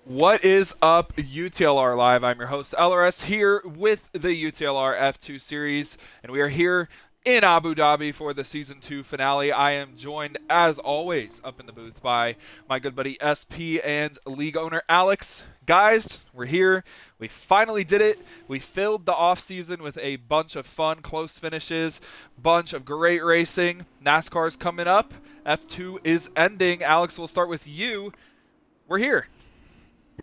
What is up, UTLR Live? I'm your host, LRS, here with the UTLR F2 series, and we are here in Abu Dhabi for the Season 2 finale. I am joined, as always, up in the booth by my good buddy SP and league owner Alex. Guys, we're here. We finally did it. We filled the off season with a bunch of fun, close finishes, bunch of great racing. NASCAR's coming up. F2 is ending. Alex, we'll start with you. We're here.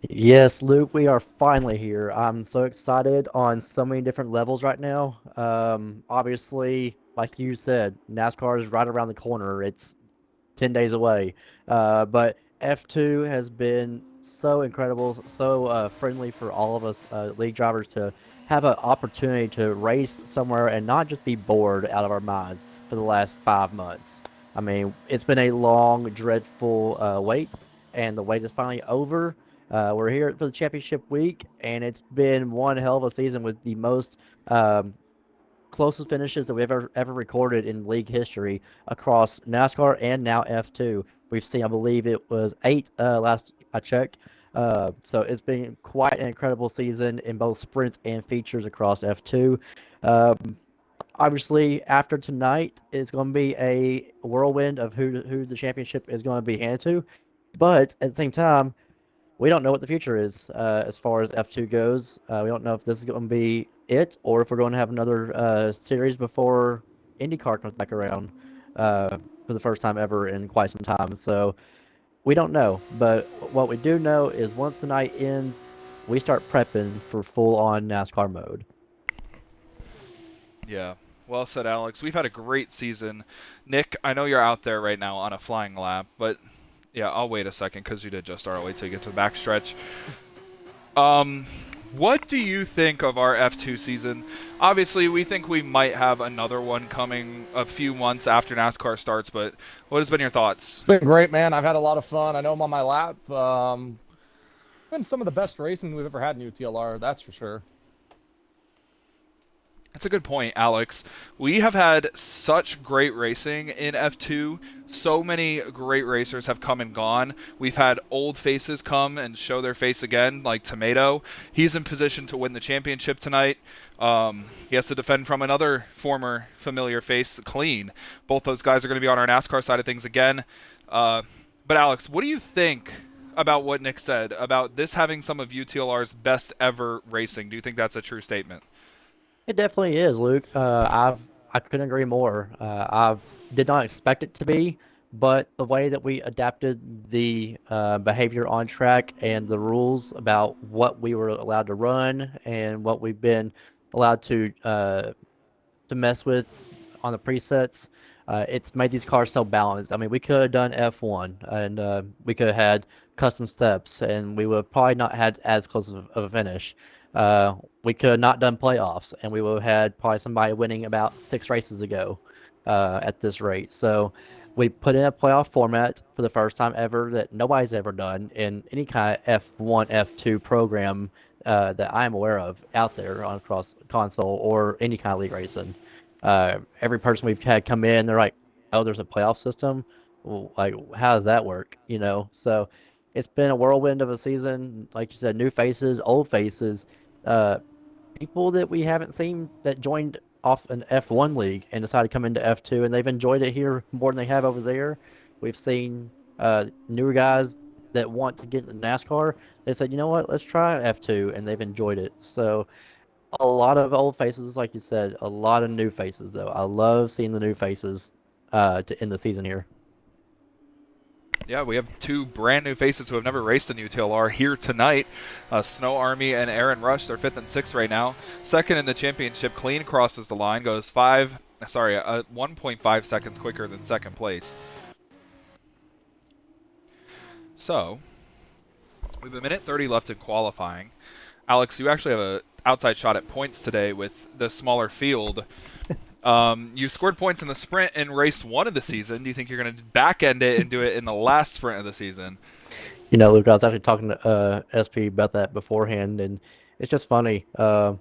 Yes, Luke, we are finally here. I'm so excited on so many different levels right now. Obviously, like you said, NASCAR is right around the corner. It's 10 days away. But F2 has been so incredible, so friendly for all of us league drivers to have an opportunity to race somewhere and not just be bored out of our minds for the last 5 months. I mean, it's been a long, dreadful wait, and the wait is finally over. We're here for the championship week, and it's been one hell of a season with the most um, closest finishes that we've ever recorded in league history across NASCAR and now F2. We've seen, I believe it was 8 last I checked. So it's been quite an incredible season in both sprints and features across F2. Um, Obviously, after tonight, it's going to be a whirlwind of who the championship is going to be handed to. But at the same time, we don't know what the future is as far as F2 goes. We don't know if this is going to be it or if we're going to have another series before IndyCar comes back around for the first time ever in quite some time. So we don't know. But what we do know is once tonight ends, we start prepping for full on NASCAR mode. Yeah. Well said, Alex. We've had a great season. Nick, I know you're out there right now on a flying lap, but yeah, I'll wait a second because you did just start. I'll wait till you get to the backstretch. Um, what do you think of our F2 season? Obviously, we think we might have another one coming a few months after NASCAR starts, but what has been your thoughts? It's been great, man. I've had a lot of fun. I know I'm on my lap. Been some of the best racing we've ever had in UTLR, that's for sure. That's a good point, Alex. We have had such great racing in F2. So many great racers have come and gone. We've had old faces come and show their face again, like Tomato. He's in position to win the championship tonight. He has to defend from another former familiar face, Clean. Both those guys are going to be on our NASCAR side of things again. But Alex, what do you think about what Nick said about this having some of UTLR's best ever racing? Do you think that's a true statement? It definitely is, Luke. I couldn't agree more. I did not expect it to be, but the way that we adapted the behavior on track and the rules about what we were allowed to run and what we've been allowed to mess with on the presets, it's made these cars so balanced. I mean, we could have done F1 and we could have had custom steps, and we would have probably not had as close of a finish. We could have not done playoffs, and we would have had probably somebody winning about 6 races ago at this rate. So we put in a playoff format for the first time ever that nobody's ever done in any kind of F1, F2 program that I'm aware of out there on across console or any kind of league racing. Every person we've had come in, they're like, "Oh, there's a playoff system. Well, like, how does that work?" So it's been a whirlwind of a season. Like you said, new faces, old faces, uh, people that we haven't seen that joined off an F1 league and decided to come into F2, and they've enjoyed it here more than they have over there. We've seen newer guys that want to get into NASCAR. They said, "You know what? Let's try F2," and they've enjoyed it. So a lot of old faces, like you said, a lot of new faces though. I love seeing the new faces to end the season here. Yeah, we have two brand new faces who have never raced in UTLR here tonight. Snow Army and Aaron Rush, they're fifth and sixth right now. Second in the championship, Clean crosses the line, goes 1.5 seconds quicker than second place. So, we have a minute 30 left in qualifying. Alex, you actually have a outside shot at points today with the smaller field. You scored points in the sprint in race one of the season. Do you think you're going to back end it and do it in the last sprint of the season? Luke, I was actually talking to SP about that beforehand, and it's just funny for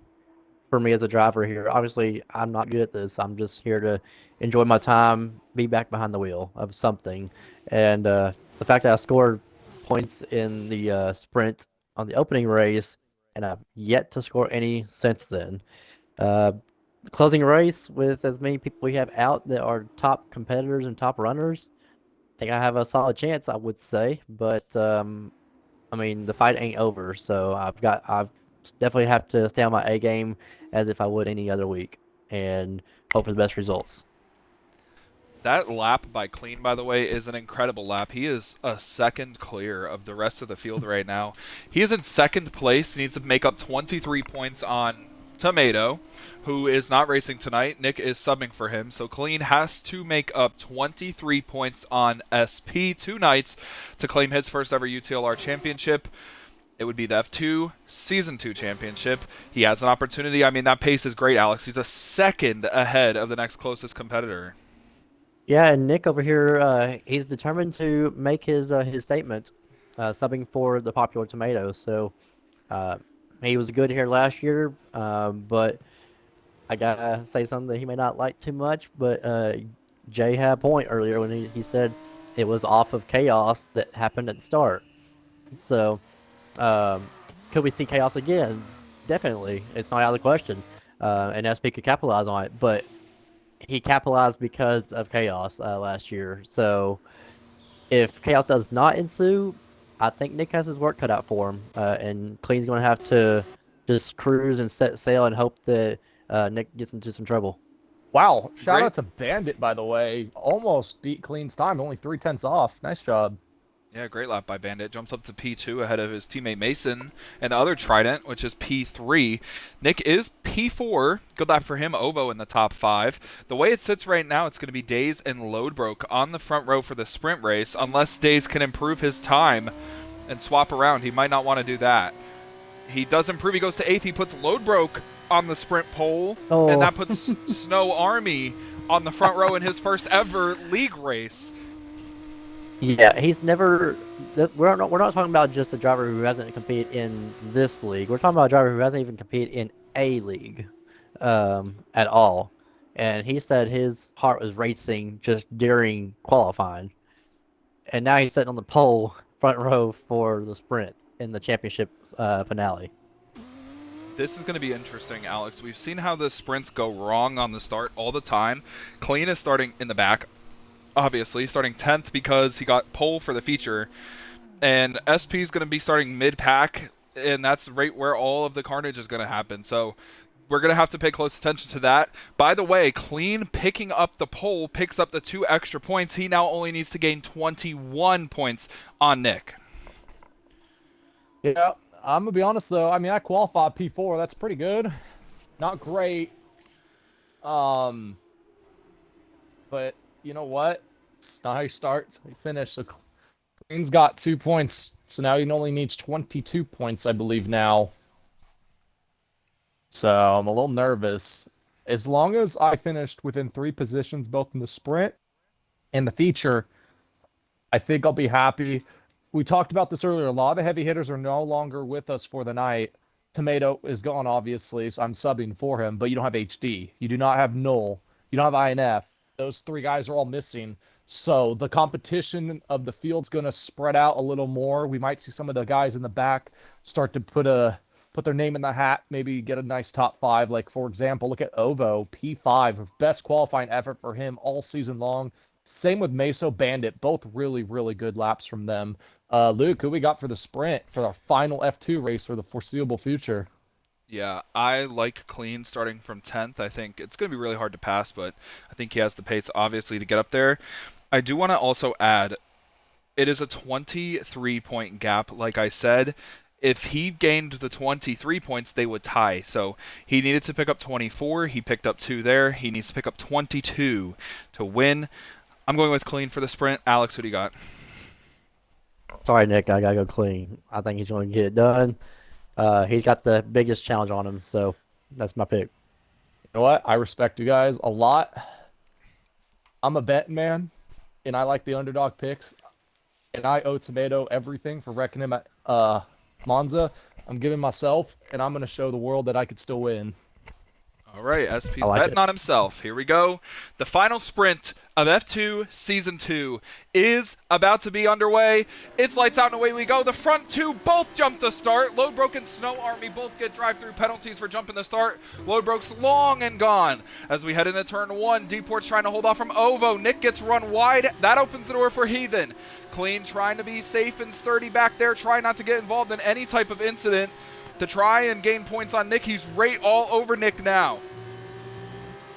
me as a driver here. Obviously, I'm not good at this. I'm just here to enjoy my time, be back behind the wheel of something, and the fact that I scored points in the sprint on the opening race, and I've yet to score any since then. Uh, Closing race with as many people we have out that are top competitors and top runners, I think I have a solid chance, I would say. But I mean, the fight ain't over, so I've definitely have to stay on my A game as if I would any other week, and hope for the best results. That lap by Clean, by the way, is an incredible lap. He is a second clear of the rest of the field right now. He is in second place. He needs to make up 23 points on Tomato, who is not racing tonight. Nick is subbing for him. So Clean has to make up 23 points on SP tonight to claim his first ever UTLR championship. It would be the F2 Season 2 championship. He has an opportunity. I mean, that pace is great, Alex. He's a second ahead of the next closest competitor. Yeah, and Nick over here, he's determined to make his statement, subbing for the popular tomato. So uh, he was good here last year, but I gotta say something that he may not like too much. But Jay had a point earlier when he said it was off of chaos that happened at the start. So could we see chaos again? Definitely, it's not out of the question, and SP could capitalize on it. But he capitalized because of chaos last year. So if chaos does not ensue, I think Nick has his work cut out for him, and Clean's going to have to just cruise and set sail and hope that Nick gets into some trouble. Wow, shout Great. out to Bandit, by the way. Almost beat Clean's time, only 3/10 off. Nice job. Yeah, great lap by Bandit. Jumps up to P2 ahead of his teammate Mason and the other Trident, which is P3. Nick is P4. Good lap for him. Ovo in the top 5. The way it sits right now, it's going to be Daze and Loadbroke on the front row for the sprint race, unless Daze can improve his time and swap around. He might not want to do that. He does improve. He goes to 8th. He puts Loadbroke on the sprint pole, and that puts Snow Army on the front row in his first ever league race. Yeah, he's never. We're not talking about just a driver who hasn't competed in this league. We're talking about a driver who hasn't even competed in a league at all. And he said his heart was racing just during qualifying. And now he's sitting on the pole, front row for the sprint in the championship finale. This is going to be interesting, Alex. We've seen how the sprints go wrong on the start all the time. Clean is starting in the back, obviously, starting 10th because he got pole for the feature. And SP is going to be starting mid-pack, and that's right where all of the carnage is going to happen. So we're going to have to pay close attention to that. By the way, Clean picking up the pole picks up the 2 extra points. He now only needs to gain 21 points on Nick. Yeah, I'm going to be honest, though. I mean, I qualified P4. That's pretty good. Not great. But you know what? It's not how you start, it's how you finish. So Clean's got 2 points, so now he only needs 22 points, I believe, now. So I'm a little nervous. As long as I finished within 3 positions, both in the sprint and the feature, I think I'll be happy. We talked about this earlier. A lot of the heavy hitters are no longer with us for the night. Tomato is gone, obviously, so I'm subbing for him, but you don't have HD. You do not have Null. You don't have INF. Those 3 guys are all missing. So the competition of the field's going to spread out a little more. We might see some of the guys in the back start to put their name in the hat, maybe get a nice top 5. Like, for example, look at Ovo, P5, best qualifying effort for him all season long. Same with Meso Bandit, both really, really good laps from them. Luke, who we got for the sprint for our final F2 race for the foreseeable future? Yeah, I like Clean starting from 10th. I think it's going to be really hard to pass, but I think he has the pace, obviously, to get up there. I do want to also add, it is a 23-point gap, like I said. If he gained the 23 points, they would tie. So he needed to pick up 24. He picked up 2 there. He needs to pick up 22 to win. I'm going with Clean for the sprint. Alex, who do you got? Sorry, Nick, I gotta go Clean. I think he's going to get it done. He's got the biggest challenge on him, so that's my pick. You know what? I respect you guys a lot. I'm a betting man, and I like the underdog picks. And I owe Tomato everything for wrecking him at Monza. I'm giving myself, and I'm going to show the world that I could still win. All right, SP's I like betting it. on himself. Here we go. The final sprint of F2 Season 2 is about to be underway. It's lights out and away we go. The front two both jump the start. Loadbroke and Snow Army both get drive-through penalties for jumping the start. Loadbroke's long and gone. As we head into turn one, Deport's trying to hold off from Ovo. Nick gets run wide. That opens the door for Heathen. Clean trying to be safe and sturdy back there, trying not to get involved in any type of incident to try and gain points on Nick. He's right all over Nick now.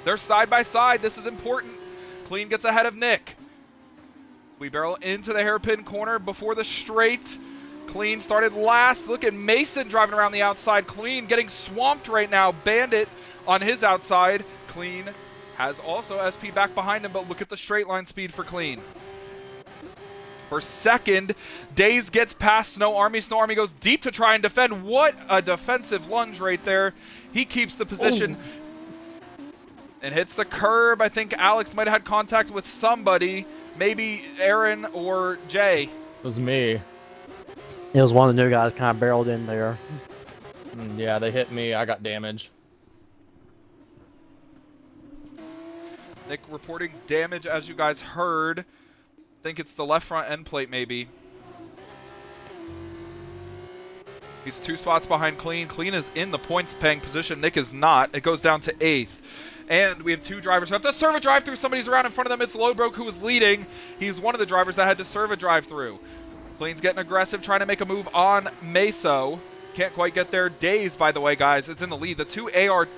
They're side by side. This is important. Clean gets ahead of Nick. We barrel into the hairpin corner before the straight. Clean started last. Look at Mason driving around the outside. Clean getting swamped right now. Bandit on his outside. Clean has also SP back behind him, but look at the straight line speed for Clean. For second, Daze gets past Snow Army. Snow Army goes deep to try and defend. What a defensive lunge right there. He keeps the position and hits the curb. I think Alex might have had contact with somebody. Maybe Aaron or Jay. It was me. It was one of the new guys kind of barreled in there. Yeah, they hit me. I got damage. Nick reporting damage, as you guys heard. I think it's the left front end plate, maybe. He's 2 spots behind Clean. Clean is in the points-paying position. Nick is not. It goes down to 8th. And we have 2 drivers who have to serve a drive-through. Somebody's around in front of them. It's Loadbroke who was leading. He's one of the drivers that had to serve a drive-through. Clean's getting aggressive, trying to make a move on Meso. Can't quite get there. Daze, by the way, guys, is in the lead. The 2 ART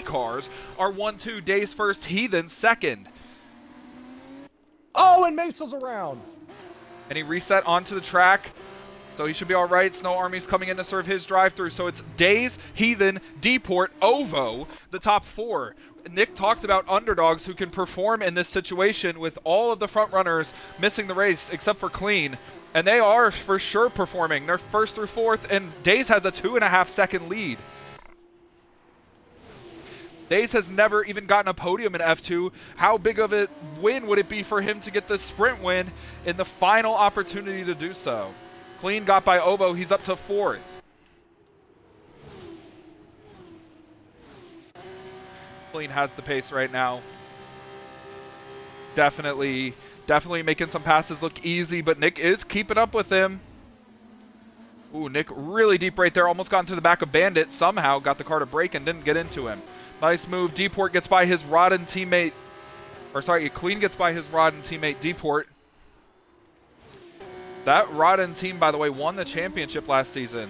cars are 1-2. Daze first, Heathen second. Oh, and Meso's around. And he reset onto the track, so he should be all right. Snow Army's coming in to serve his drive-through. So it's Daze, Heathen, Deport, Ovo, the top 4. Nick talked about underdogs who can perform in this situation with all of the front runners missing the race except for Clean. And they are for sure performing. They're 1st through 4th, and Daze has a 2.5-second lead. Daze has never even gotten a podium in F2. How big of a win would it be for him to get the sprint win in the final opportunity to do so? Clean got by Ovo. He's up to 4th. Clean has the pace right now. Definitely making some passes look easy, but Nick is keeping up with him. Ooh, Nick really deep right there. Almost got into the back of Bandit. Somehow got the car to brake and didn't get into him. Nice move. Deport gets by his Rodden teammate. Or sorry, Clean gets by his Rodden teammate, Deport. That Rodden team, by the way, won the championship last season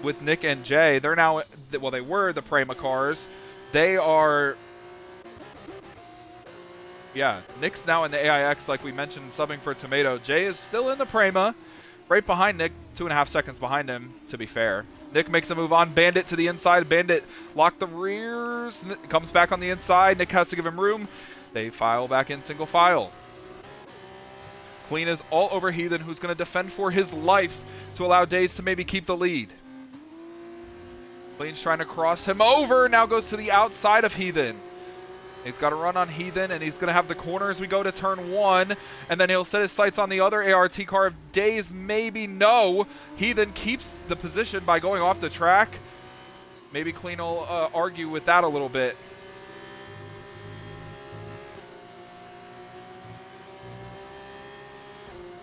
with Nick and Jay. They're now, well, they were the Prema cars. They are, yeah, Nick's now in the AIX, like we mentioned, subbing for Tomato. Jay is still in the Prema, right behind Nick, 2.5 seconds behind him, to be fair. Nick makes a move on Bandit to the inside. Bandit locked the rears, comes back on the inside. Nick has to give him room. They file back in single file. Clean is all over Heathen, who's going to defend for his life to allow Daze to maybe keep the lead. Clean's trying to cross him over. Now goes to the outside of Heathen. He's got to run on Heathen, and he's going to have the corner as we go to turn 1. And then he'll set his sights on the other ART car. If Daze maybe no, Heathen keeps the position by going off the track. Maybe Clean will argue with that a little bit.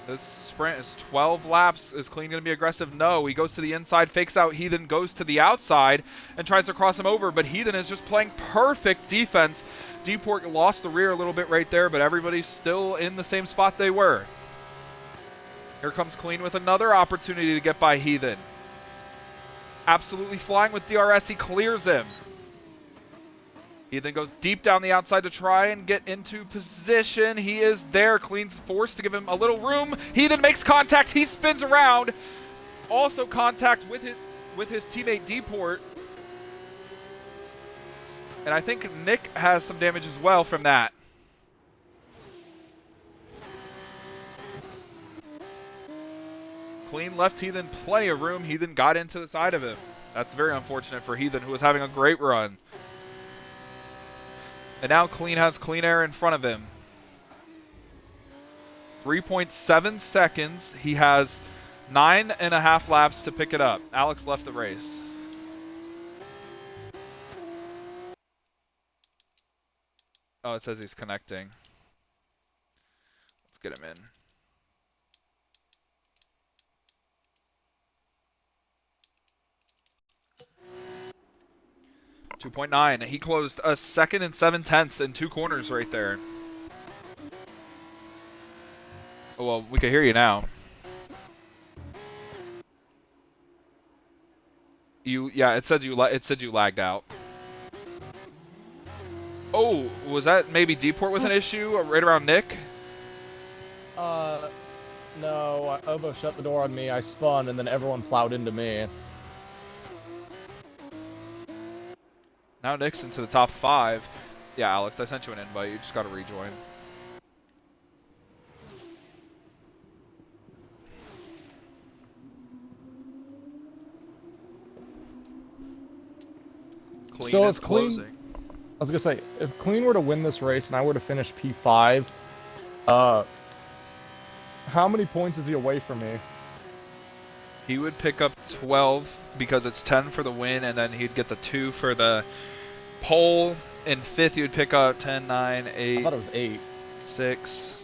This sprint is 12 laps. Is Clean going to be aggressive? No. He goes to the inside, fakes out Heathen, goes to the outside, and tries to cross him over. But Heathen is just playing perfect defense. Deport lost the rear a little bit right there, but everybody's still in the same spot they were. Here comes Clean with another opportunity to get by Heathen. Absolutely flying with DRS. He clears him. Heathen goes deep down the outside to try and get into position. He is there. Clean's forced to give him a little room. Heathen makes contact. He spins around. Also contact with his teammate Deport. And I think Nick has some damage as well from that. Clean left Heathen plenty of room. Heathen got into the side of him. That's very unfortunate for Heathen, who was having a great run. And now Clean has Clean Air in front of him. 3.7 seconds. He has 9.5 laps to pick it up. Alex left the race. Oh, it says he's connecting. Let's get him in. .9. He closed a 2nd and 7/10 in 2 corners right there. Oh, well, we can hear you now. Yeah, it said you lagged out. Oh, was that maybe D-port with an issue right around Nick? No, Obo shut the door on me, I spun, and then everyone plowed into me. Now Nick's into the top 5. Yeah, Alex, I sent you an invite. You just got to rejoin. Clean So is if Clean, closing. I was gonna say, if Clean were to win this race and I were to finish P5, how many points is he away from me? He would pick up 12 because it's 10 for the win, and then he'd get the 2 for the pole. In 5th, he would pick up 10, 9, 8. I thought it was 8. 6.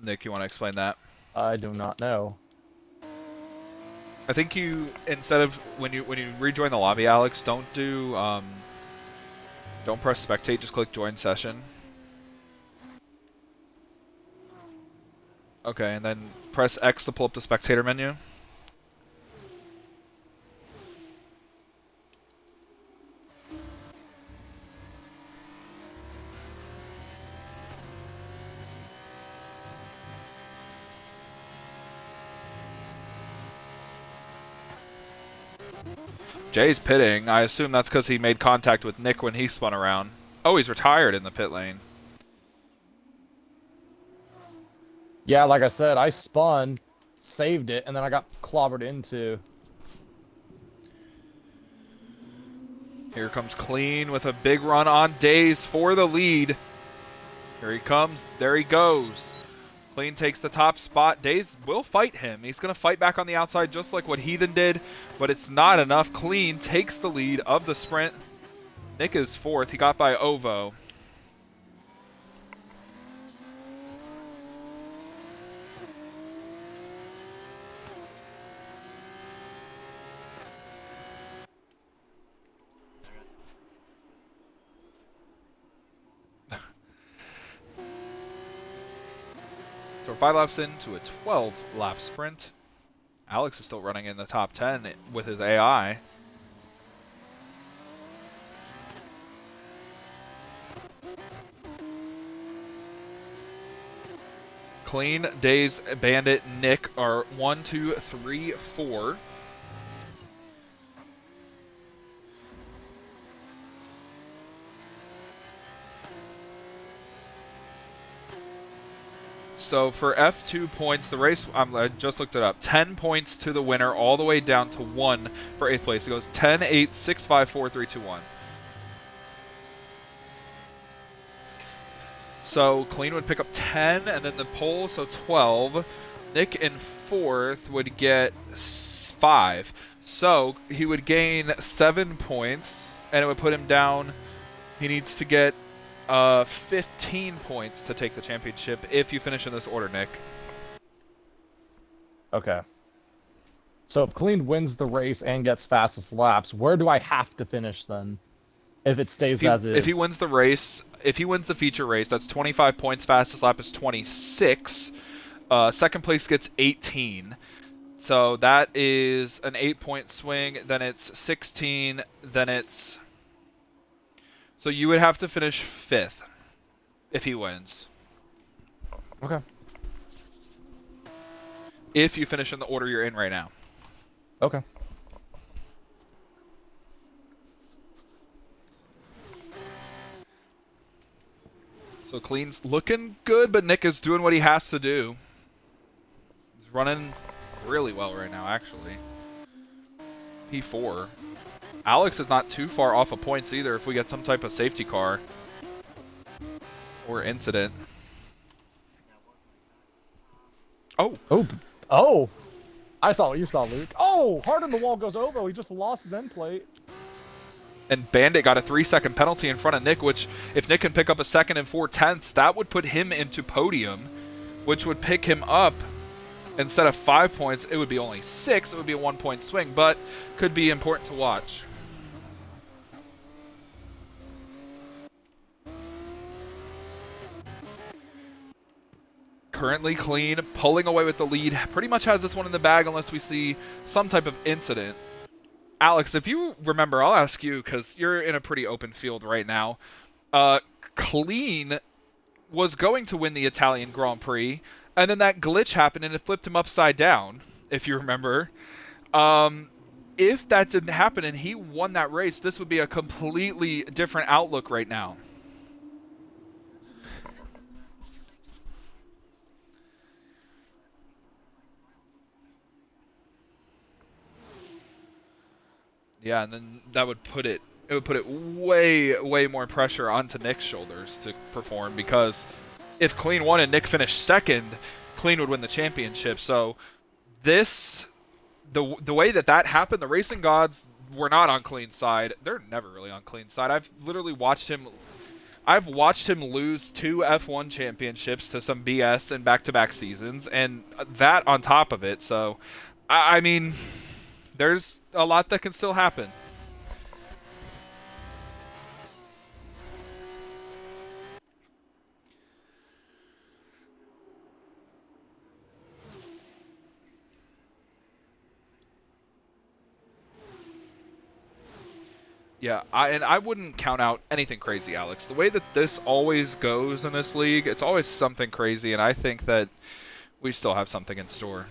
Nick, you want to explain that? I do not know. I think you, instead of when you rejoin the lobby, Alex, don't press spectate, just click join session. Okay, and then press X to pull up the spectator menu. Jay's pitting. I assume that's because he made contact with Nick when he spun around. Oh, he's retired in the pit lane. Yeah, like I said, I spun, saved it, and then I got clobbered into. Here comes Clean with a big run on Days for the lead. Here he comes. There he goes. Clean takes the top spot. Days will fight him. He's going to fight back on the outside just like what Heathen did, but it's not enough. Clean takes the lead of the sprint. Nick is 4th. He got by Ovo. So we're 5 laps into a 12-lap sprint. Alex is still running in the top 10 with his AI. Clean, Days, Bandit, Nick are 1, 2, 3, 4. So for F2 points, the race, I just looked it up, 10 points to the winner, all the way down to 1 for 8th place. It goes 10, 8, 6, 5, 4, 3, 2, 1. So Clean would pick up 10, and then the pole, so 12. Nick in 4th would get 5. So he would gain 7 points, and it would put him down. He needs to get 15 points to take the championship if you finish in this order, Nick. Okay. So if Clean wins the race and gets fastest laps, where do I have to finish then? If it stays as is. If he wins the race, if he wins the feature race, that's 25 points. Fastest lap is 26. Second place gets 18. So that is an 8-point swing. Then it's 16. Then it's... So you would have to finish 5th if he wins. Okay. If you finish in the order you're in right now. Okay. So Clean's looking good, but Nick is doing what he has to do. He's running really well right now, actually. P4. Alex is not too far off of points either if we get some type of safety car or incident. Oh, Oh, I saw what you saw, Luke. Oh, hard on the wall goes Ovo. He just lost his end plate. And Bandit got a 3-second penalty in front of Nick, which if Nick can pick up a second and 4/10, that would put him into podium, which would pick him up. Instead of 5 points, it would be only 6. It would be a 1-point swing, but could be important to watch. Currently clean, pulling away with the lead. Pretty much has this one in the bag unless we see some type of incident. Alex, if you remember, I'll ask you because you're in a pretty open field right now. Clean was going to win the Italian Grand Prix, and then that glitch happened and it flipped him upside down, if you remember. If that didn't happen and he won that race, this would be a completely different outlook right now. Yeah, and then that would put it way more pressure onto Nick's shoulders to perform, because if Clean won and Nick finished second, Clean would win the championship. So the way that happened, the racing gods were not on Clean's side. They're never really on Clean's side. I've watched him lose 2 F1 championships to some BS in back-to-back seasons, and that on top of it. So I mean, there's a lot that can still happen. Yeah, I wouldn't count out anything crazy, Alex. The way that this always goes in this league, it's always something crazy, and I think that we still have something in store.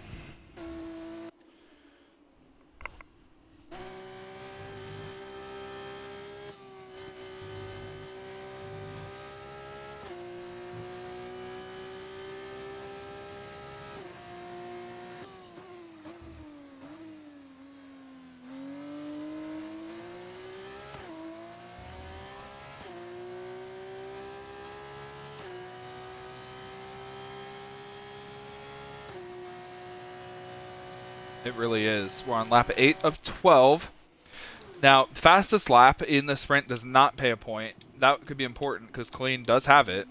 It really is. We're on lap 8 of 12. Now, fastest lap in the sprint does not pay a point. That could be important because Clean does have it.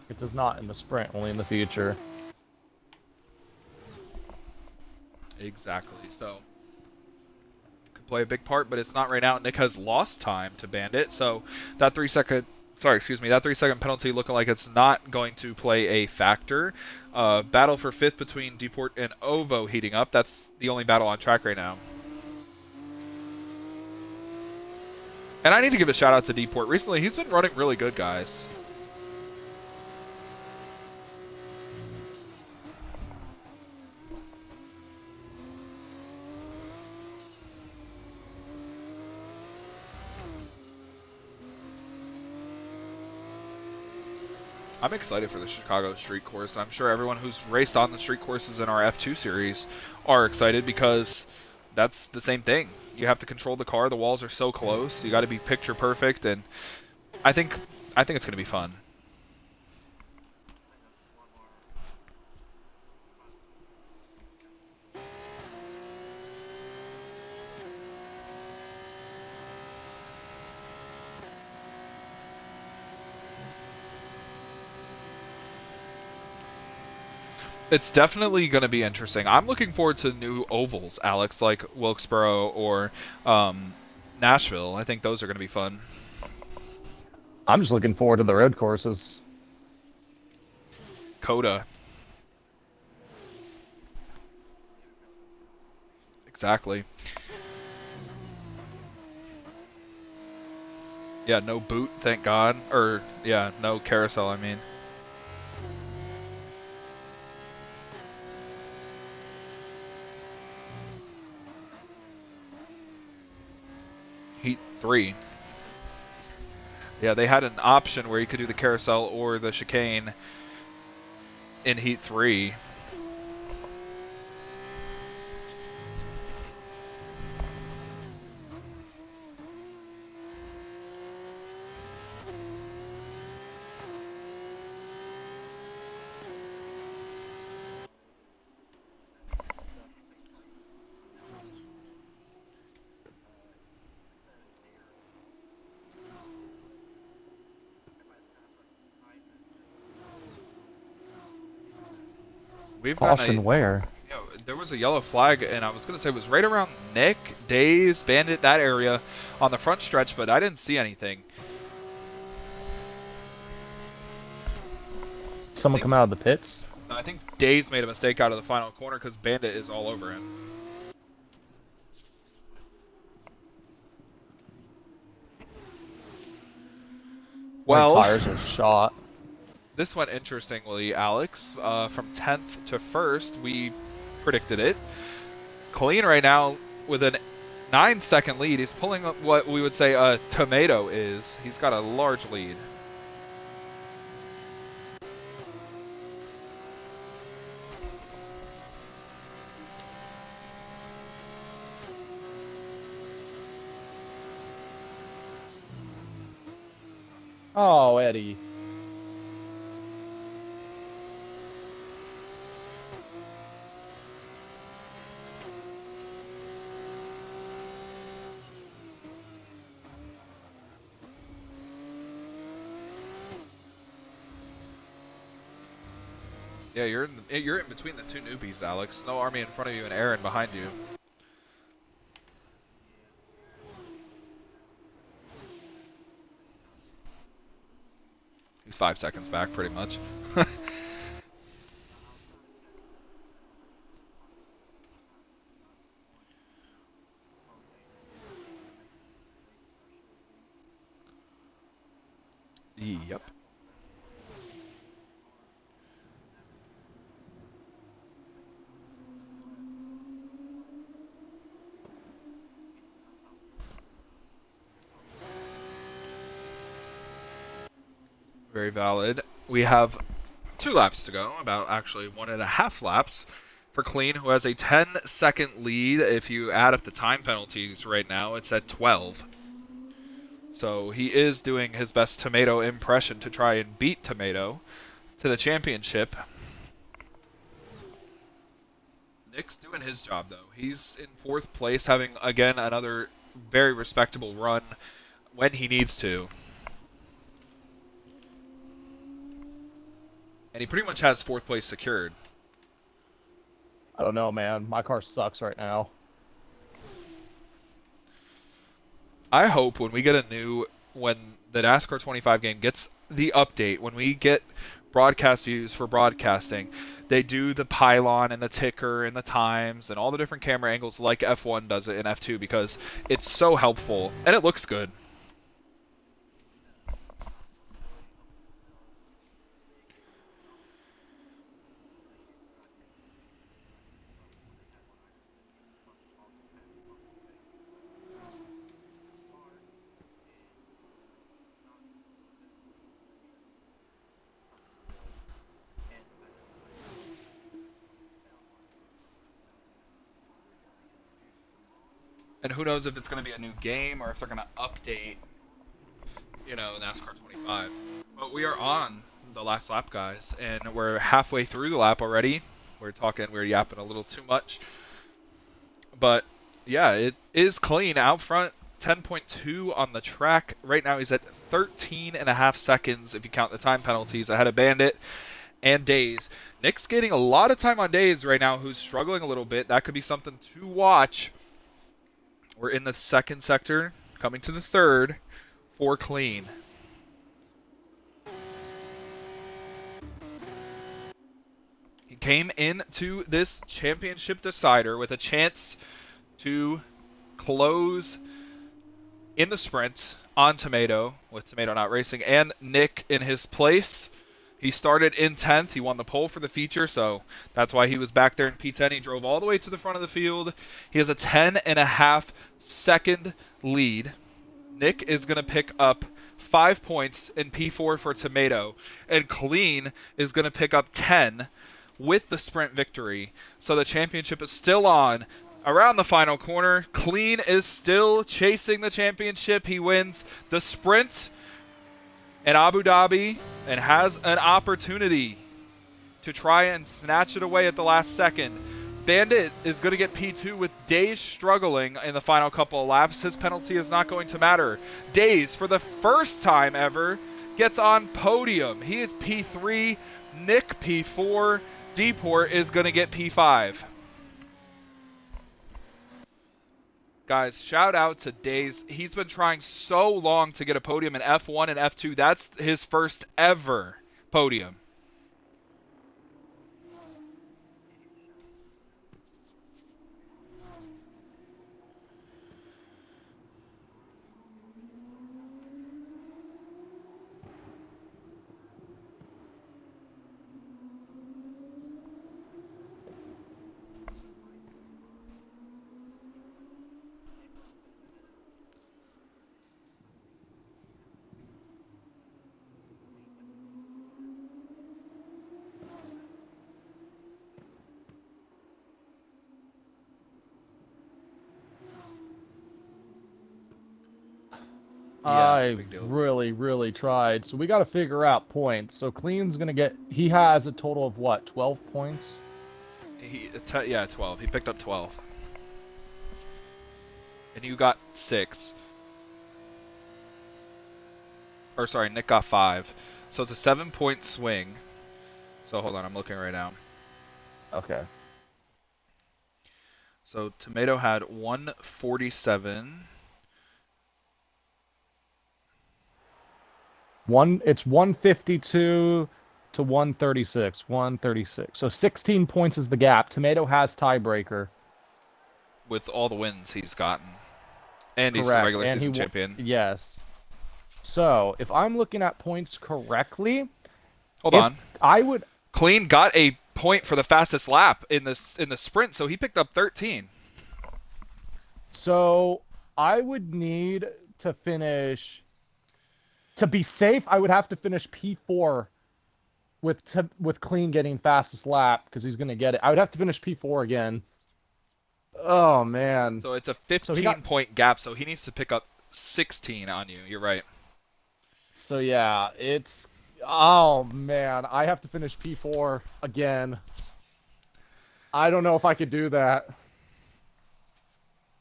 It does not in the sprint, only in the future. Exactly. So, could play a big part, but it's not right now. Nick has lost time to Bandit, so that 3-second penalty looking like it's not going to play a factor. Battle for 5th between Deport and Ovo heating up. That's the only battle on track right now. And I need to give a shout out to Deport. Recently, he's been running really good, guys. I'm excited for the Chicago street course. I'm sure everyone who's raced on the street courses in our F2 series are excited because that's the same thing. You have to control the car. The walls are so close. You got to be picture perfect, and I think it's going to be fun. It's definitely going to be interesting. I'm looking forward to new ovals, Alex, like Wilkesboro or Nashville. I think those are going to be fun. I'm just looking forward to the road courses. Coda. Exactly. Yeah, no boot, thank God. Or, yeah, no carousel, I mean. Heat 3. Yeah, they had an option where you could do the carousel or the chicane in Heat 3. We've got Caution where? there was a yellow flag, and I was going to say it was right around Nick, Days, Bandit, that area on the front stretch, but I didn't see anything. Someone come out of the pits? I think Days made a mistake out of the final corner because Bandit is all over him. Well, my tires are shot. This went interestingly, Alex. From 10th to 1st, we predicted it. Clean right now with a 9-second lead. He's pulling up what we would say a tomato is. He's got a large lead. Oh, Eddie. Yeah, you're in between the two newbies, Alex. Snow Army in front of you and Aaron behind you. He's 5 seconds back, pretty much. Yep. Very valid. We have 2 laps to go, about actually 1.5 laps for Clean, who has a 10-second lead. If you add up the time penalties right now, it's at 12. So he is doing his best Tomato impression to try and beat Tomato to the championship. Nick's doing his job, though. He's in 4th place, having, again, another very respectable run when he needs to. And he pretty much has 4th place secured. I don't know, man. My car sucks right now. I hope when we get when the NASCAR 25 game gets the update, when we get broadcast views for broadcasting, they do the pylon and the ticker and the times and all the different camera angles like F1 does it in F2, because it's so helpful and it looks good. And who knows if it's going to be a new game or if they're going to update, NASCAR 25. But we are on the last lap, guys, and we're halfway through the lap already. We're yapping a little too much. But, yeah, it is Clean out front, 10.2 on the track. Right now he's at 13.5 seconds, if you count the time penalties, ahead of Bandit and Days. Nick's getting a lot of time on Days right now, who's struggling a little bit. That could be something to watch. We're in the 2nd sector, coming to the 3rd for Clean. He came into this championship decider with a chance to close in the sprint on Tomato, with Tomato not racing, and Nick in his place. He started in 10th. He won the pole for the feature, so that's why he was back there in P10. He drove all the way to the front of the field. He has a 10.5 second lead. Nick is going to pick up 5 points in P4 for Tomato, and Clean is going to pick up 10 with the sprint victory. So the championship is still on. Around the final corner, Clean is still chasing the championship. He wins the sprint in Abu Dhabi and has an opportunity to try and snatch it away at the last second. Bandit is going to get P2 with Days struggling in the final couple of laps. His penalty is not going to matter. Days, for the first time ever, gets on podium. He is P3, Nick P4, Deport is going to get P5. Guys, shout out to Days. He's been trying so long to get a podium in F1 and F2. That's his first ever podium. I big deal. really tried. So we got to figure out points. So Clean's going to get, he has a total of what, 12 points? Yeah, 12. He picked up 12. And you got 6. Or sorry, Nick got 5. So it's a 7-point swing. So hold on, I'm looking right now. Okay. So Tomato had 147. It's 152 to 136. 136. So 16 points is the gap. Tomato has tiebreaker. With all the wins he's gotten. And he's the Correct. regular And season champion. Yes. So if I'm looking at points correctly, Hold on. I would. Clean got a point for the fastest lap in the sprint, so he picked up 13. So I would need to finish. To be safe, I would have to finish P4 with Clean getting fastest lap because he's gonna get it. I would have to finish P4 again. Oh man. So it's a 15-point gap, so he needs to pick up 16 on you. You're right. So yeah, it's. Oh man, I have to finish P4 again. I don't know if I could do that.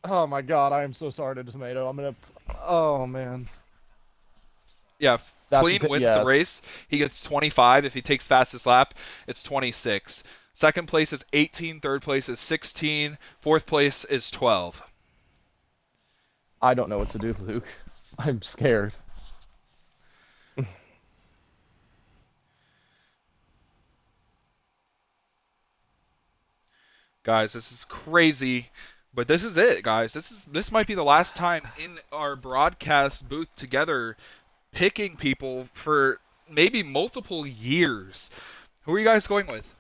Oh my god, I am so sorry to Tomato. I'm gonna. Oh man. Yeah, Clean wins the yes. race. He gets 25. If he takes fastest lap, it's 26. Second place is 18. Third place is 16. Fourth place is 12. I don't know what to do, Luke. I'm scared. Guys, this is crazy, but this is it, guys. This might be the last time in our broadcast booth together, picking people for maybe multiple years. Who are you guys going with?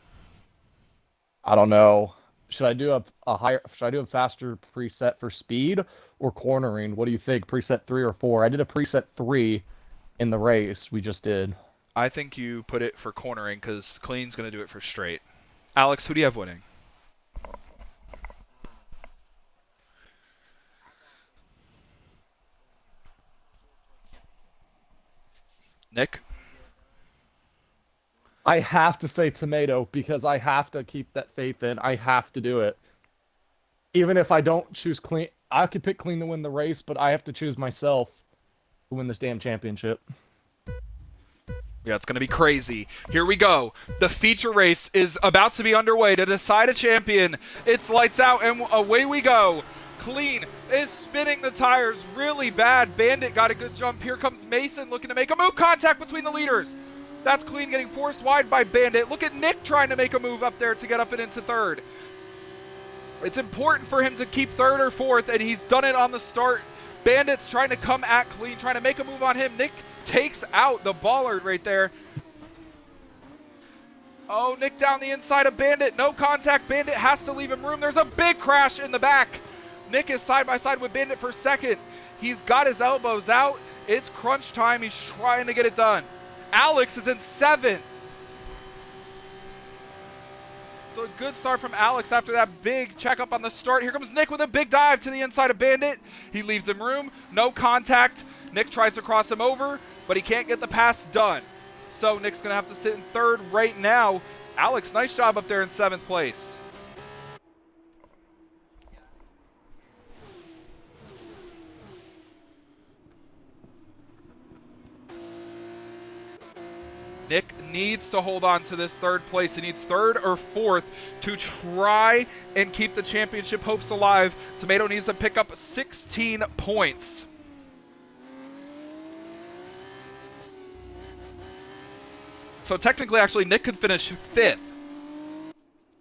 I don't know. Should I do a higher? Should I do a faster preset for speed or cornering? What do you think? Preset 3 or 4? I did a preset 3 in the race we just did. I think you put it for cornering because Clean's going to do it for straight. Alex, who do you have winning? Nick? I have to say Tomato because I have to keep that faith in. I have to do it. Even if I don't choose Clean, I could pick Clean to win the race, but I have to choose myself to win this damn championship. Yeah, it's going to be crazy. Here we go. The feature race is about to be underway to decide a champion. It's lights out and away we go. Clean is spinning the tires really bad. Bandit got a good jump. Here comes Mason looking to make a move. Contact between the leaders. That's Clean getting forced wide by Bandit. Look at Nick trying to make a move up there to get up and into third. It's important for him to keep third or fourth, and he's done it on the start. Bandit's trying to come at Clean, trying to make a move on him. Nick takes out the bollard right there. Oh, Nick down the inside of Bandit. No contact. Bandit has to leave him room. There's a big crash in the back. Nick is side by side with Bandit for second. He's got his elbows out. It's crunch time. He's trying to get it done. Alex is in seventh. So a good start from Alex after that big checkup on the start. Here comes Nick with a big dive to the inside of Bandit. He leaves him room. No contact. Nick tries to cross him over, but he can't get the pass done. So Nick's going to have to sit in third right now. Alex, nice job up there in seventh place. Nick needs to hold on to this third place. He needs third or fourth to try and keep the championship hopes alive. Tomato needs to pick up 16 points. So technically, actually, Nick could finish 5th.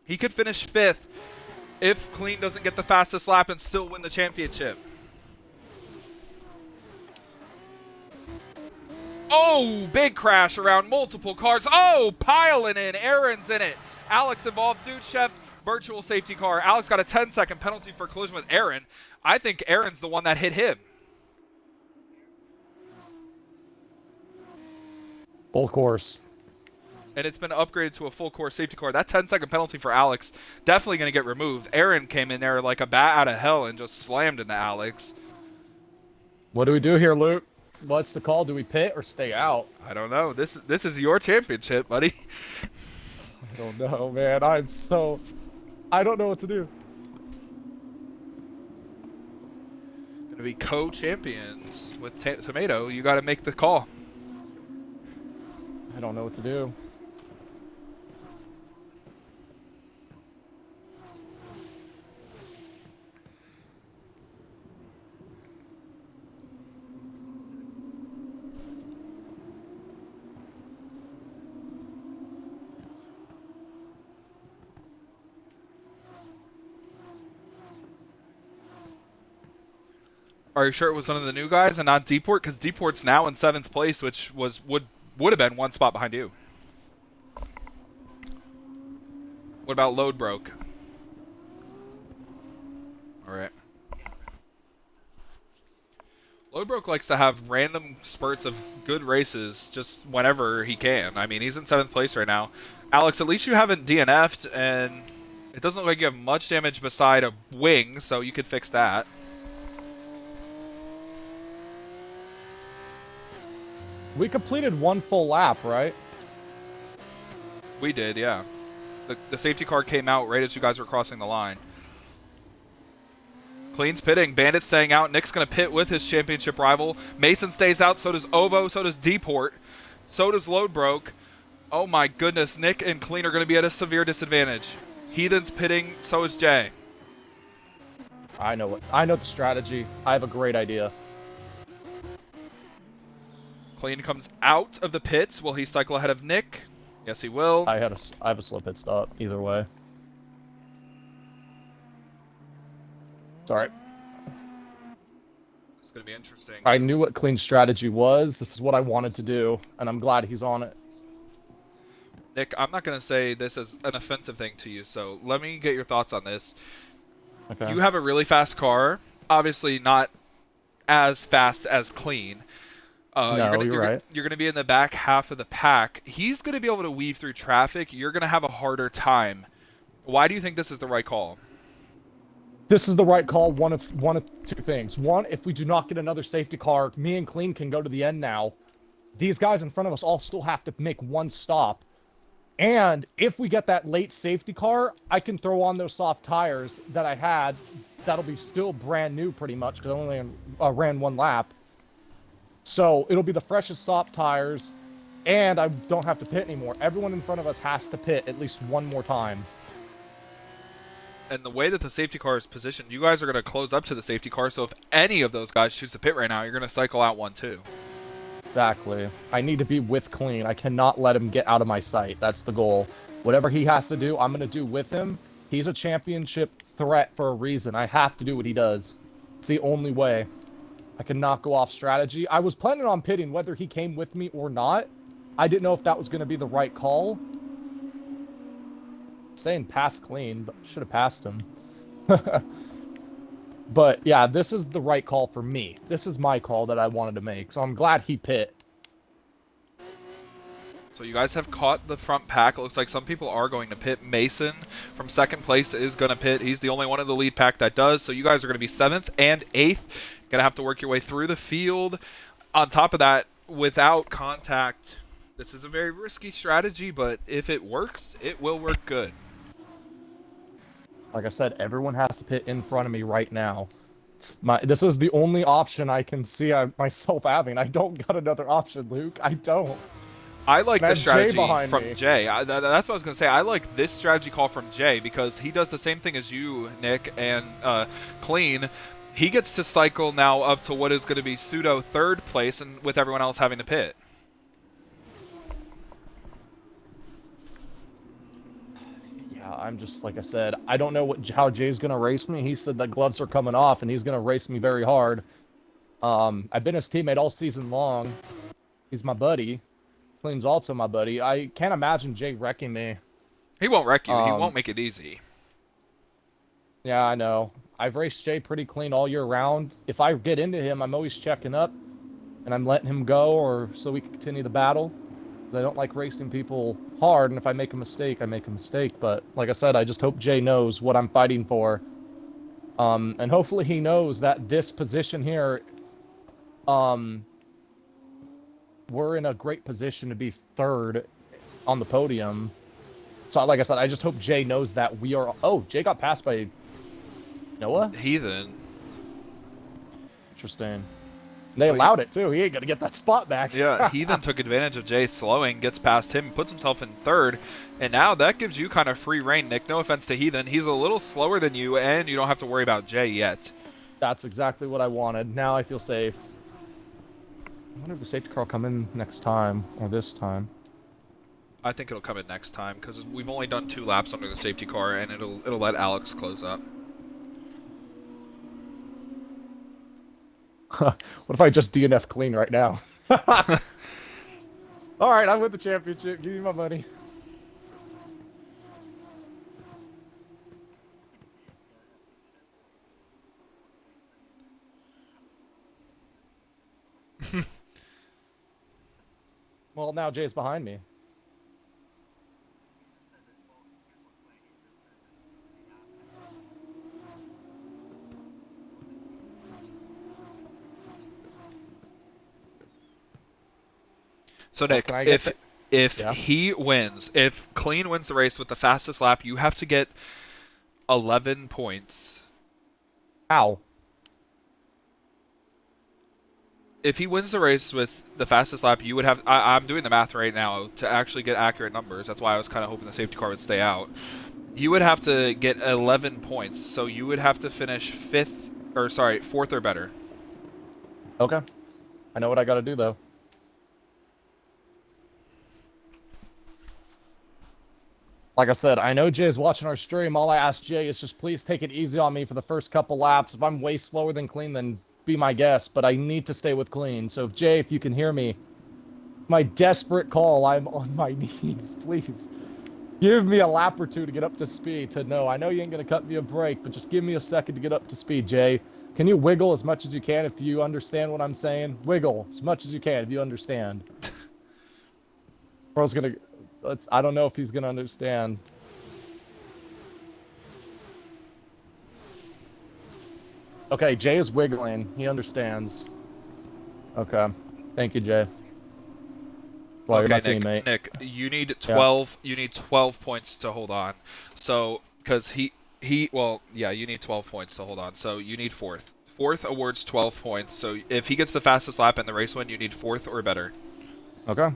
He could finish 5th if Clean doesn't get the fastest lap and still win the championship. Oh, big crash around multiple cars. Oh, piling in. Aaron's in it. Alex involved. Dude Chef, virtual safety car. Alex got a 10-second penalty for collision with Aaron. I think Aaron's the one that hit him. Full course. And it's been upgraded to a full course safety car. That 10-second penalty for Alex definitely going to get removed. Aaron came in there like a bat out of hell and just slammed into Alex. What do we do here, Luke? What's the call? Do we pit or stay out? I don't know. This is your championship, buddy. I don't know, man. I don't know what to do. Going to be co-champions with Tomato. You got to make the call. I don't know what to do. Are you sure it was one of the new guys and not Deeport? Because Deeport's now in 7th place, which would have been one spot behind you. What about Load Broke? All right. Load Broke likes to have random spurts of good races just whenever he can. I mean, he's in 7th place right now. Alex, at least you haven't DNF'd, and it doesn't look like you have much damage beside a wing, so you could fix that. We completed one full lap, right? We did, yeah. The safety car came out right as you guys were crossing the line. Clean's pitting. Bandit staying out. Nick's going to pit with his championship rival. Mason stays out. So does Ovo. So does Deport. So does Load Broke. Oh my goodness. Nick and Clean are going to be at a severe disadvantage. Heathen's pitting. So is Jay. I know the strategy. I have a great idea. Clean comes out of the pits. Will he cycle ahead of Nick? Yes, he will. I have a slow pit stop either way. Sorry. It's going to be interesting. I knew what Clean's strategy was. This is what I wanted to do, and I'm glad he's on it. Nick, I'm not going to say this as an offensive thing to you, so let me get your thoughts on this. Okay. You have a really fast car. Obviously not as fast as Clean. No, you're right. You're going to be in the back half of the pack. He's going to be able to weave through traffic. You're going to have a harder time. Why do you think this is the right call? This is the right call. One of two things. One, if we do not get another safety car, me and Clean can go to the end now. These guys in front of us all still have to make one stop. And if we get that late safety car, I can throw on those soft tires that I had. That'll be still brand new pretty much because I only ran one lap. So it'll be the freshest soft tires, and I don't have to pit anymore. Everyone in front of us has to pit at least one more time. And the way that the safety car is positioned, you guys are going to close up to the safety car, so if any of those guys choose to pit right now, you're going to cycle out one too. Exactly. I need to be with Clean. I cannot let him get out of my sight. That's the goal. Whatever he has to do, I'm going to do with him. He's a championship threat for a reason. I have to do what he does. It's the only way. I cannot go off strategy. I was planning on pitting whether he came with me or not. I didn't know if that was going to be the right call. I'm saying pass Clean, but should have passed him. But yeah, this is the right call for me. This is my call that I wanted to make. So I'm glad he pit. So you guys have caught the front pack. It looks like some people are going to pit. Mason from 2nd place is going to pit. He's the only one in the lead pack that does. So you guys are going to be 7th and 8th. Going to have to work your way through the field. On top of that, without contact, this is a very risky strategy, but if it works, it will work good. Like I said, everyone has to pit in front of me right now. This is the only option I can see myself having. I don't got another option, Luke. I don't. I like the That's Jay strategy behind from me. Jay. That's what I was going to say. I like this strategy call from Jay because he does the same thing as you, Nick, and Clean. He gets to cycle now up to what is going to be pseudo third place, and with everyone else having to pit. Yeah, I'm just like I said. I don't know how Jay's gonna race me. He said the gloves are coming off, and he's gonna race me very hard. I've been his teammate all season long. He's my buddy. Clean's also my buddy. I can't imagine Jay wrecking me. He won't wreck you. He Um, won't make it easy. Yeah, I know. I've raced Jay pretty clean all year round. If I get into him, I'm always checking up, and I'm letting him go, or so we can continue the battle. 'Cause I don't like racing people hard, and if I make a mistake, I make a mistake. But like I said, I just hope Jay knows what I'm fighting for. And hopefully he knows that this position here, we're in a great position to be third on the podium. So like I said, I just hope Jay knows that we are. Oh, Jay got passed by Noah? Heathen. Interesting. They So allowed it too. He ain't gonna get that spot back. Yeah, Heathen took advantage of Jay slowing, gets past him, puts himself in third, and now that gives you kind of free reign, Nick. No offense to Heathen. He's a little slower than you, and you don't have to worry about Jay yet. That's exactly what I wanted. Now I feel safe. I wonder if the safety car will come in next time, or this time. I think it'll come in next time, because we've only done 2 laps under the safety car, and it'll let Alex close up. What if I just DNF clean right now? Alright, I'm with the championship. Give me my money. Well, now Jay's behind me. So Nick, can I get if Yeah. he wins, if Clean wins the race with the fastest lap, you have to get 11 points. Ow. If he wins the race with the fastest lap, you would have. I'm doing the math right now to actually get accurate numbers. That's why I was kind of hoping the safety car would stay out. You would have to get 11 points, so you would have to finish fourth or better. Okay. I know what I gotta do, though. Like I said, I know Jay's watching our stream. All I ask Jay is just please take it easy on me for the first couple laps. If I'm way slower than Clean, then be my guest. But I need to stay with Clean. So, Jay, if you can hear me, my desperate call, I'm on my knees. Please give me a lap or two to get up to speed. I know you ain't going to cut me a break, but just give me a second to get up to speed, Jay. Can you wiggle as much as you can if you understand what I'm saying? Wiggle as much as you can if you understand. Bro's going to... I don't know if he's gonna understand. Okay, Jay is wiggling. He understands. Okay. Thank you, Jay. Well, you're my teammate. Nick, you need 12. Yeah. You need 12 points to hold on. So, because you need 12 points to hold on. So you need fourth. Fourth awards 12 points. So if he gets the fastest lap in the race win, you need fourth or better. Okay.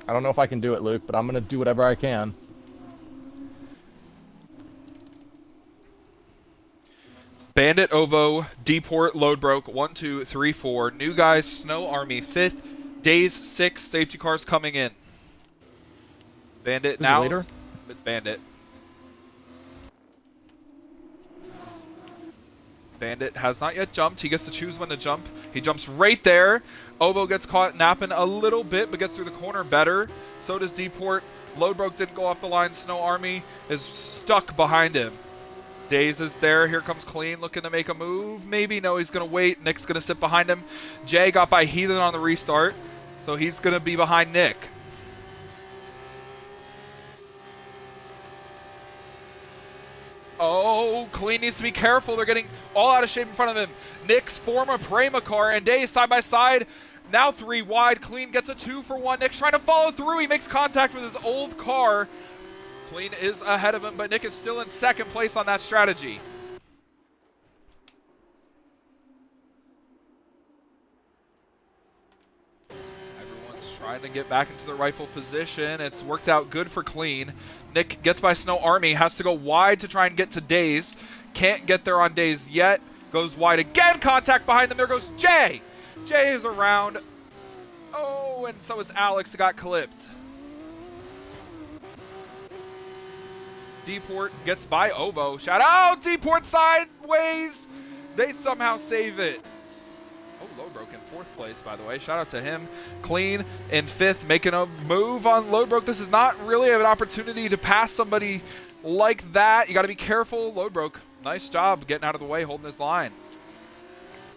I don't know if I can do it, Luke, but I'm gonna do whatever I can. Bandit, Ovo, Deport, Load Broke, 1, 2, 3, 4. New guys, Snow Army, 5th. Days, 6. Safety cars coming in. Bandit now. Leader? It's Bandit. Bandit has not yet jumped. He gets to choose when to jump. He jumps right there. Ovo gets caught napping a little bit, but gets through the corner better. So does Deport. Load Broke didn't go off the line. Snow Army is stuck behind him. Days is there. Here comes Clean looking to make a move. Maybe. No, he's going to wait. Nick's going to sit behind him. Jay got by Heathen on the restart, so he's going to be behind Nick. Oh, Clean needs to be careful. They're getting all out of shape in front of him. Nick's former Prema car and Days side by side. Now 3 wide. Clean gets a 2-for-1. Nick's trying to follow through. He makes contact with his old car. Clean is ahead of him, but Nick is still in second place on that strategy. Everyone's Trying to get back into the rightful position. It's worked out good for Clean. Nick gets by Snow Army, has to go wide to try and get to Days. Can't get there on Days yet. Goes wide again. Contact behind them. There goes Jay. Jay is around. Oh, and so is Alex. It got clipped. Deport gets by Ovo. Shout out Deport sideways. They somehow save it. Oh, Lodebroke in 4th place, by the way. Shout out to him. Clean in 5th, making a move on Lodebroke. This is not really an opportunity to pass somebody like that. You got to be careful. Lodebroke, nice job getting out of the way, holding his line.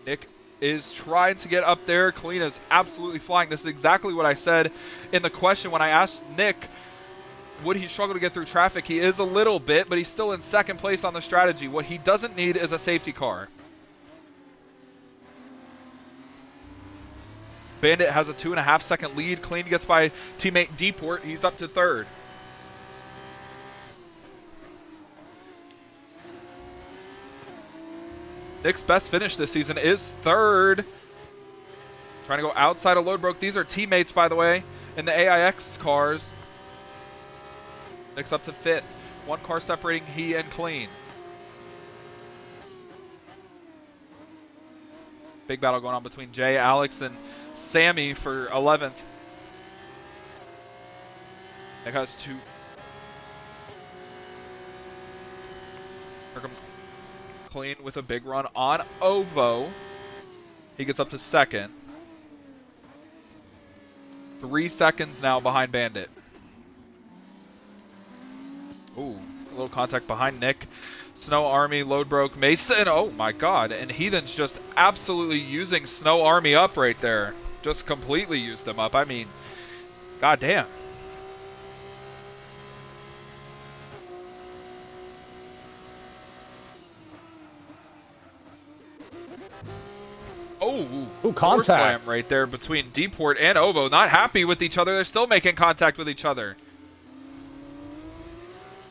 Nick is trying to get up there. Clean is absolutely flying. This is exactly what I said in the question when I asked Nick, would he struggle to get through traffic? He is a little bit, but he's still in 2nd place on the strategy. What he doesn't need is a safety car. Bandit has a 2.5-second lead. Clean gets by teammate Deport. He's up to 3rd. Nick's best finish this season is 3rd. Trying to go outside of Lodebroke. These are teammates, by the way, in the AIX cars. Nick's up to 5th. 1 car separating he and Clean. Big battle going on between Jay, Alex, and Sammy for 11th. Nick has 2. Here comes Clean with a big run on Ovo. He gets up to 2nd. 3 seconds now behind Bandit. Ooh, a little contact behind Nick. Snow Army, Lodebroke, Mason. Oh my god. And Heathen's just absolutely using Snow Army up right there. Just completely used him up. I mean, goddamn. Oh, Ooh, door slam contact right there between Deport and Ovo. Not happy with each other. They're still making contact with each other.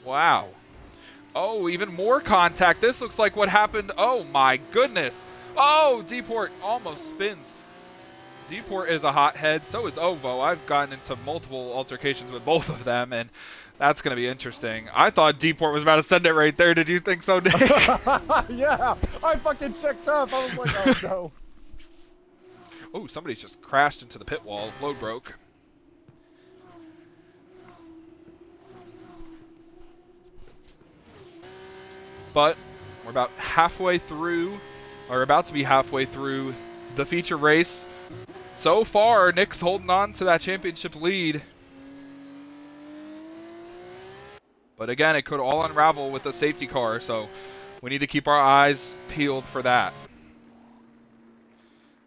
Wow. Oh, even more contact. This looks like what happened. Oh, my goodness. Oh, Deport almost spins. Deport is a hothead. So is Ovo. I've gotten into multiple altercations with both of them, and that's going to be interesting. I thought Deport was about to send it right there. Did you think so, Nick? Yeah, I fucking checked up. I was like, oh no. Oh, somebody's just crashed into the pit wall. Load broke. But we're about halfway through, or about to be halfway through the feature race. So far, Nick's holding on to that championship lead. But again, it could all unravel with the safety car, so we need to keep our eyes peeled for that.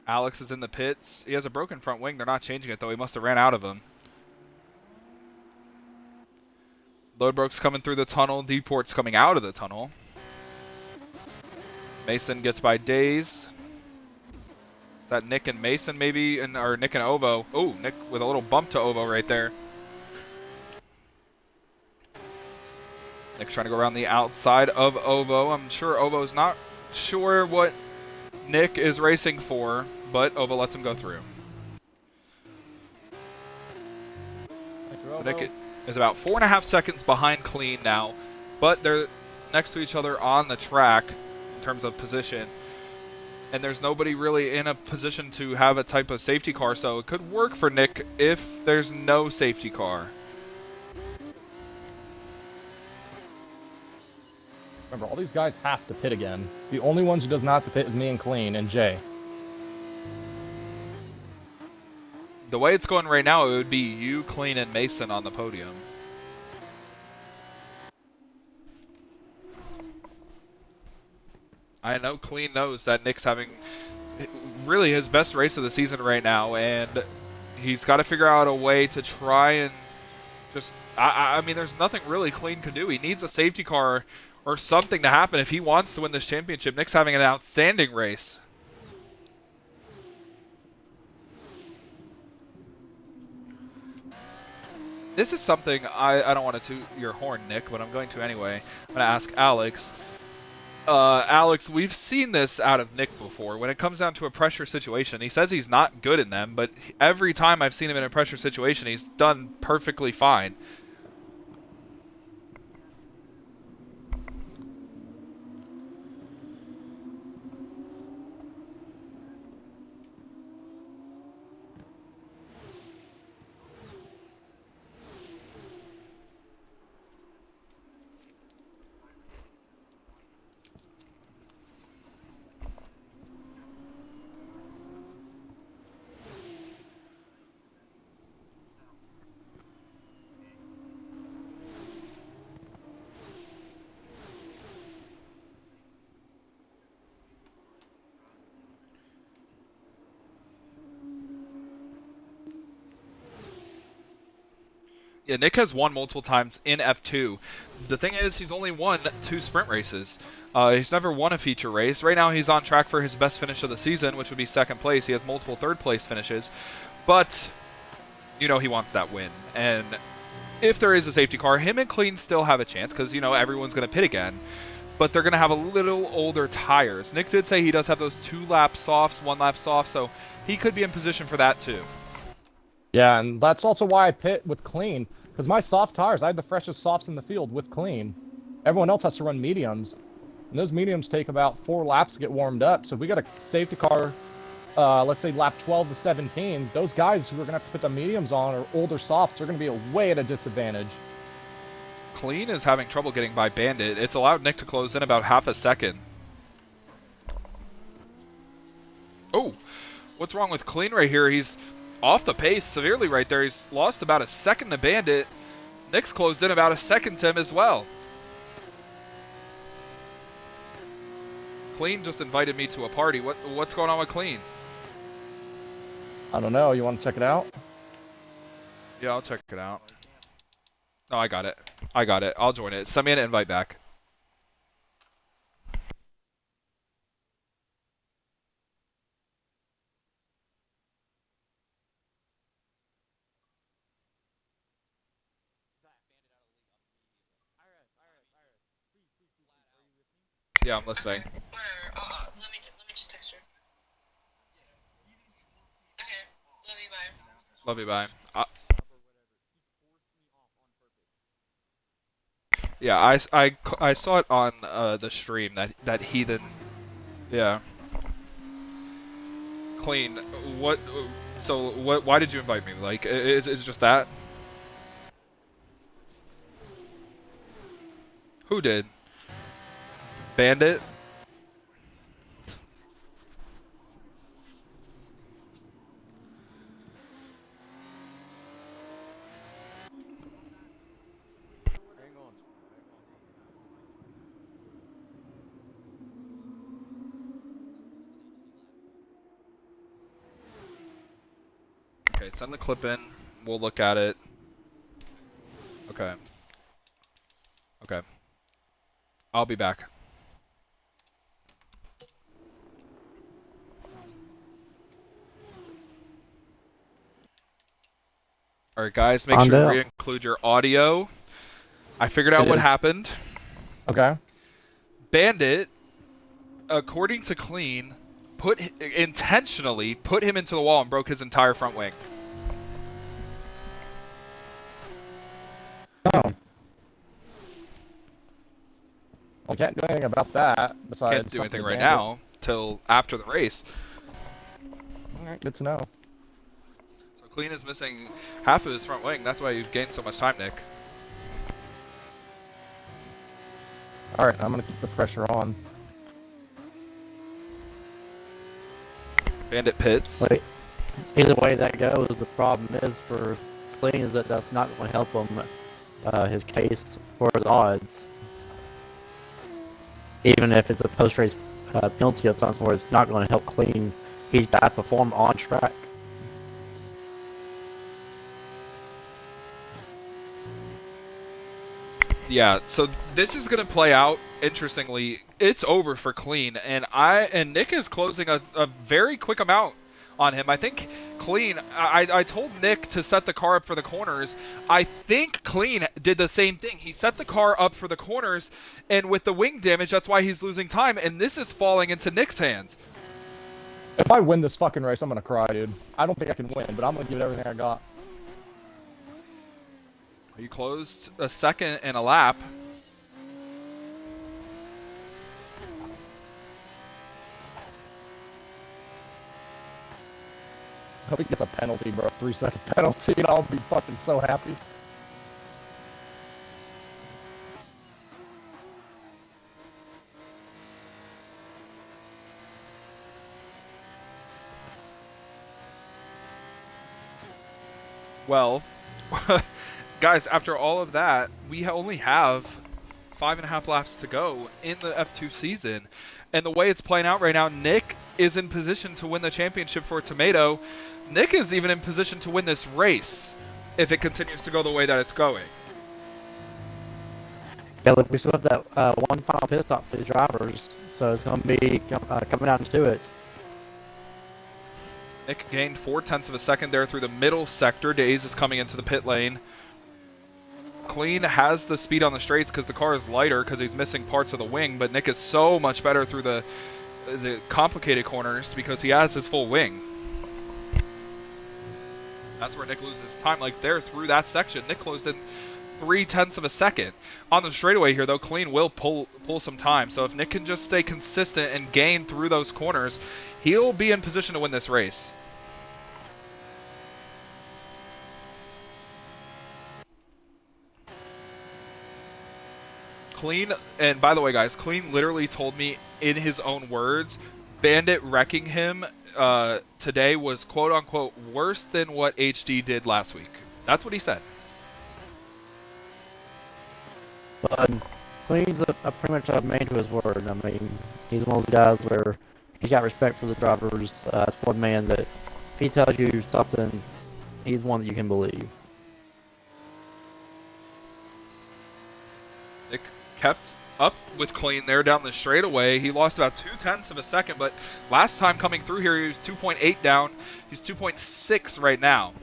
Alex is in the pits. He has a broken front wing. They're not changing it, though. He must have ran out of them. Lodebroke's coming through the tunnel. Deport's coming out of the tunnel. Mason gets by Days. Is that Nick and Mason, maybe? Or Nick and Ovo. Oh, Nick with a little bump to Ovo right there. Nick's trying to go around the outside of Ovo. I'm sure Ovo's not sure what Nick is racing for, but Ovo lets him go through. So Nick is about 4.5 seconds behind Clean now, but they're next to each other on the track in terms of position. And there's nobody really in a position to have a type of safety car, so it could work for Nick if there's no safety car. Remember, all these guys have to pit again. The only ones who does not have to pit is me and Clean and Jay. The way it's going right now, it would be you, Clean, and Mason on the podium. I know Clean knows that Nick's having really his best race of the season right now, and he's got to figure out a way to try and just... I mean, there's nothing really Clean can do. He needs a safety car or something to happen if he wants to win this championship. Nick's having an outstanding race. This is something I don't want to toot your horn, Nick, but I'm going to anyway. I'm going to ask Alex. Alex, we've seen this out of Nick before. When it comes down to a pressure situation, he says he's not good in them, but every time I've seen him in a pressure situation, he's done perfectly fine. Yeah, Nick has won multiple times in F2. The thing is, he's only won 2 sprint races. He's never won a feature race. Right now, he's on track for his best finish of the season, which would be 2nd place. He has multiple 3rd place finishes. But, you know, he wants that win. And if there is a safety car, him and Clean still have a chance because, you know, everyone's going to pit again. But they're going to have a little older tires. Nick did say he does have those 2-lap softs, 1-lap softs, so he could be in position for that too. Yeah, and that's also why I pit with Clean, because my soft tires, I had the freshest softs in the field with Clean. Everyone else has to run mediums, and those mediums take about 4 laps to get warmed up. So if we got a safety car, let's say lap 12 to 17, those guys who are going to have to put the mediums on or older softs are going to be way at a disadvantage. Clean is having trouble getting by Bandit. It's allowed Nick to close in about half a second. Oh, what's wrong with Clean right here? He's off the pace severely right there. He's lost about a second to Bandit. Nick's closed in about a second to him as well. Clean just invited me to a party. What's going on with Clean? I don't know. You want to check it out? Yeah, I'll check it out. No, I got it. I got it. I'll join it. Send me an invite back. Yeah, I'm listening. Whatever. Let me just text her. Okay. Love you. Bye. Love you, bye. Yeah, I saw it on the stream that heathen. Yeah. Clean. What? So what? Why did you invite me? Like, is it just that? Who did? Bandit? Okay, send the clip in. We'll look at it. Okay. Okay. I'll be back. Alright guys, make sure you include your audio. I figured out what happened. Okay. Bandit, according to Clean, intentionally put him into the wall and broke his entire front wing. Oh. I can't do anything about that. Besides, Can't do anything right now till after the race. Alright, good to know. So Clean is missing half of his front wing. That's why you've gained so much time, Nick. Alright, I'm gonna keep the pressure on. Bandit pits. Wait, either way that goes, the problem is for Clean is that that's not going to help him his case for his odds. Even if it's a post-race penalty of some sort, it's not going to help Clean. He's got to perform on track. Yeah, so this is going to play out interestingly. It's over for Clean, and Nick is closing a very quick amount on him. I think Clean, I told Nick to set the car up for the corners. I think Clean did the same thing. He set the car up for the corners, and with the wing damage, that's why he's losing time, and this is falling into Nick's hands. If I win this fucking race, I'm gonna cry, dude. I don't think I can win, but I'm gonna give it everything I got. You closed a second and a lap. I hope he gets a penalty, bro. 3-second penalty, and I'll be fucking so happy. Well, guys, after all of that, we only have 5.5 laps to go in the F2 season. And the way it's playing out right now, Nick is in position to win the championship for Tomato. Nick is even in position to win this race if it continues to go the way that it's going. Yeah, look, we still have that one final pit stop for the drivers, so it's going to be coming down to it. Nick gained 0.4 of a second there through the middle sector. Daze is coming into the pit lane. Clean has the speed on the straights because the car is lighter because he's missing parts of the wing, but Nick is so much better through the complicated corners because he has his full wing. That's where Nick loses time. Like there through that section, Nick closed in 0.3 of a second. On the straightaway here, though, Clean will pull some time. So if Nick can just stay consistent and gain through those corners, he'll be in position to win this race. Clean, and by the way, guys, Clean literally told me in his own words, Bandit wrecking him today was quote-unquote worse than what HD did last week. That's what he said. But Clean's pretty much a man to his word. I mean, he's one of those guys where he's got respect for the drivers. It's one man that if he tells you something, he's one that you can believe. Nick kept up with Clean there down the straightaway. He lost about 0.2 of a second, but last time coming through here, he was 2.8 down. He's 2.6 right now.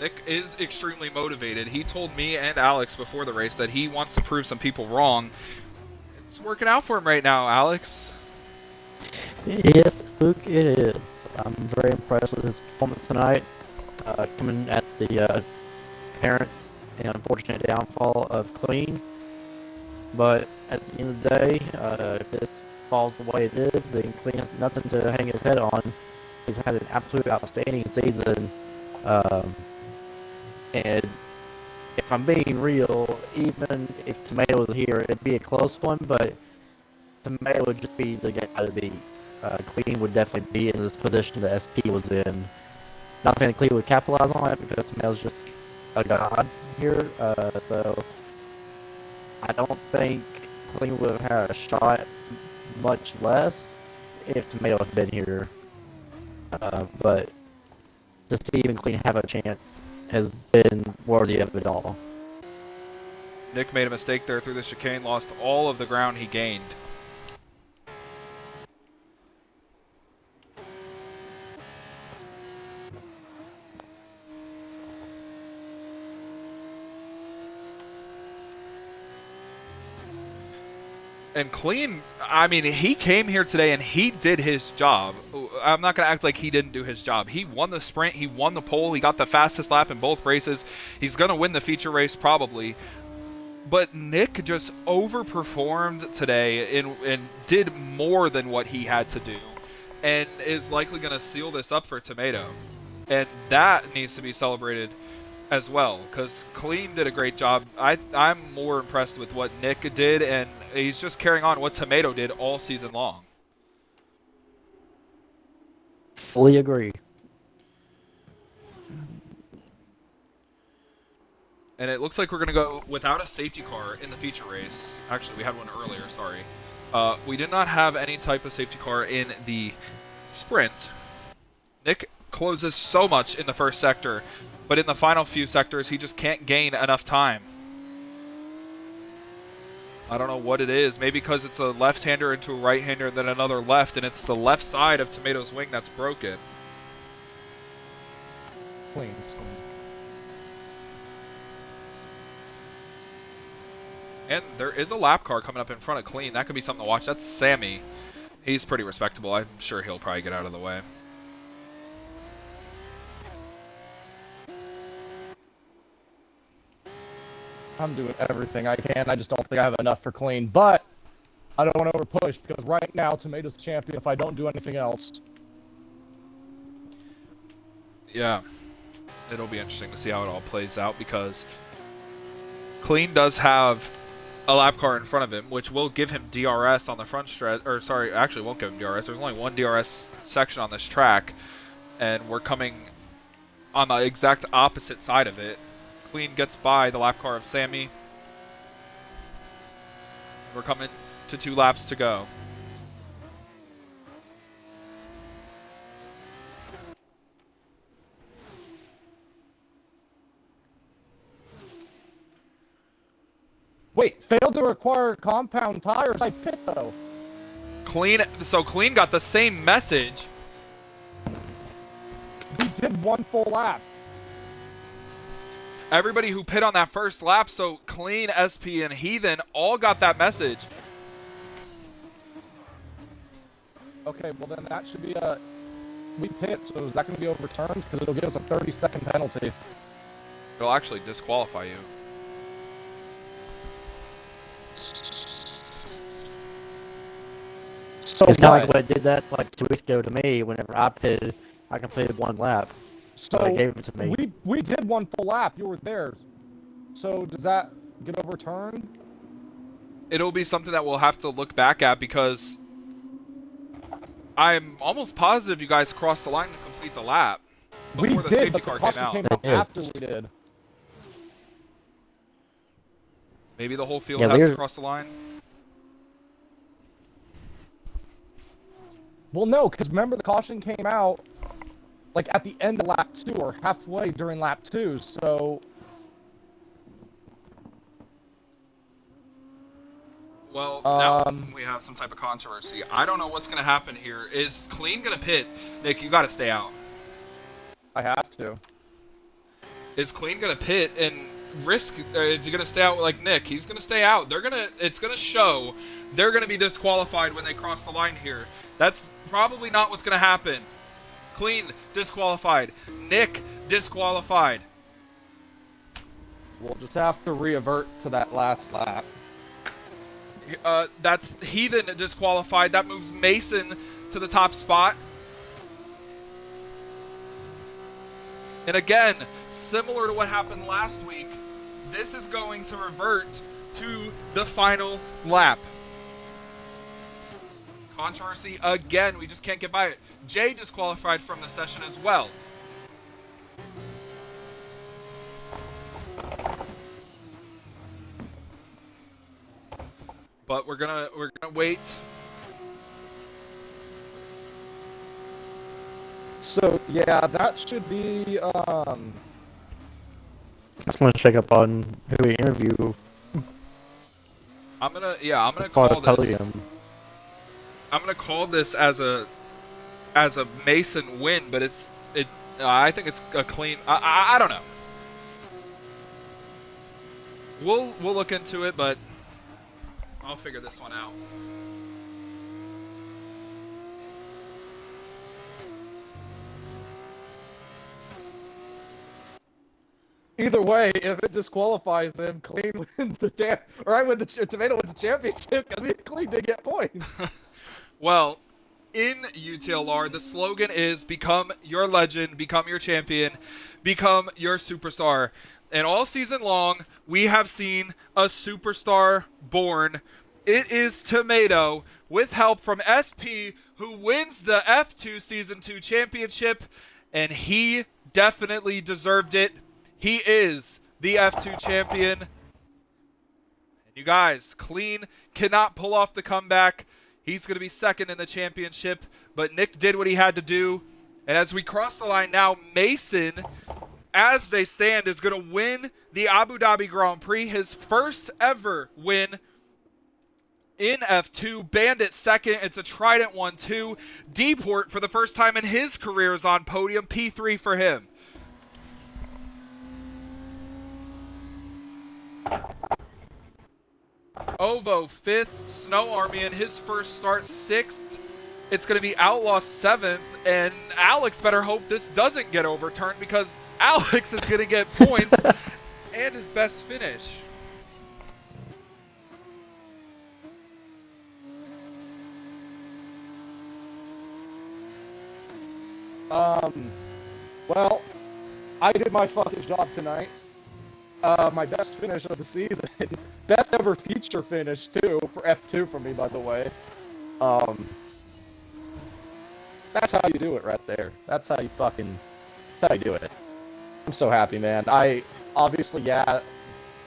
Nick is extremely motivated. He told me and Alex before the race that he wants to prove some people wrong. It's working out for him right now, Alex. Yes, Luke, it is. I'm very impressed with his performance tonight, coming at the apparent and unfortunate downfall of Clean. But at the end of the day, if this falls the way it is, then Clean has nothing to hang his head on. He's had an absolute outstanding season. And if I'm being real, even if Tomato was here, it'd be a close one, but Tomato would just be the guy to beat. Clean would definitely be in this position that SP was in. Not saying Clean would capitalize on it because Tomato's just a god here, so I don't think Clean would have had a shot much less if Tomato had been here. But just to even Clean have a chance has been worthy of it all. Nick made a mistake there through the chicane, lost all of the ground he gained. And Clean, I mean, he came here today and he did his job. I'm not going to act like he didn't do his job. He won the sprint, he won the pole, he got the fastest lap in both races. He's going to win the feature race probably. But Nick just overperformed today and did more than what he had to do. And is likely going to seal this up for Tomato. And that needs to be celebrated as well, because Clean did a great job. I'm more impressed with what Nick did, and he's just carrying on what Tomato did all season long. Fully agree. And it looks like we're going to go without a safety car in the feature race. Actually, we had one earlier, sorry. We did not have any type of safety car in the sprint. Nick closes so much in the first sector, but in the final few sectors, he just can't gain enough time. I don't know what it is. Maybe because it's a left-hander into a right-hander and then another left, and it's the left side of Tomato's wing that's broken. Clean. And there is a lap car coming up in front of Clean. That could be something to watch. That's Sammy. He's pretty respectable. I'm sure he'll probably get out of the way. I'm doing everything I can. I just don't think I have enough for Clean. But I don't want to overpush because right now, Tomato's champion if I don't do anything else. Yeah. It'll be interesting to see how it all plays out because Clean does have a lap car in front of him, which will give him DRS on the front stretch. Or, sorry, actually won't give him DRS. There's only one DRS section on this track, and we're coming on the exact opposite side of it. Clean gets by the lap car of Sammy. We're coming to 2 laps to go. Wait, failed to require compound tires. I pit though. Clean got the same message. We did 1 full lap. Everybody who pit on that first lap, so Clean, SP, and Heathen all got that message. Okay, well then that should be a... We pit, so is that going to be overturned? Because it'll give us a 30-second penalty. It'll actually disqualify you. So It's kind of what? like what it did that like 2 weeks ago to me. Whenever I pitted, I completed 1 lap. So they gave it to me. we did 1 full lap. You were there. So does that get overturned? It'll be something that we'll have to look back at because I'm almost positive you guys crossed the line to complete the lap We before the did, safety but the car caution came out. came out They did. after we did. Maybe the whole field Yeah, has to Lear- cross the line. Well, no, because remember the caution came out like at the end of lap 2 or halfway during lap 2, so... Well, now we have some type of controversy. I don't know what's going to happen here. Is Clean going to pit? Nick, you got to stay out. I have to. Is Clean going to pit and risk, or is he going to stay out like Nick? He's going to stay out. It's going to show they're going to be disqualified when they cross the line here. That's probably not what's going to happen. Clean, disqualified. Nick, disqualified. We'll just have to revert to that last lap. That's Heathen disqualified. That moves Mason to the top spot. And again, similar to what happened last week, this is going to revert to the final lap. Controversy again. We just can't get by it. Jay disqualified from the session as well. But we're gonna wait. So, yeah, that should be, I just want to check up on who we interview I'm gonna for call the this. podium. I'm gonna call this as a Mason win, but I think it's a clean. I don't know. We'll look into it, but I'll figure this one out. either way, if it disqualifies him, Clean wins the Tomato wins the championship because Clean did get points. Well, in UTLR, the slogan is become your legend, become your champion, become your superstar. And all season long, we have seen a superstar born. It is Tomato with help from SP, who wins the F2 Season 2 championship, and he definitely deserved it. He is the F2 champion. And you guys, Clean cannot pull off the comeback. He's going to be second in the championship, but Nick did what he had to do. And as we cross the line now, Mason, as they stand, is going to win the Abu Dhabi Grand Prix, his first ever win in F2. Bandit second. It's a Trident 1-2. Deport for the first time in his career is on podium. P3 for him. Ovo 5th. Snow Army in his first start 6th. It's going to be Outlaw 7th. And Alex better hope this doesn't get overturned because Alex is going to get points and his best finish. Well, I did my fucking job tonight. My best finish of the season. Best ever feature finish, too, for F2 for me, by the way. That's how you do it right there. That's how you do it. I'm so happy, man. Obviously, yeah,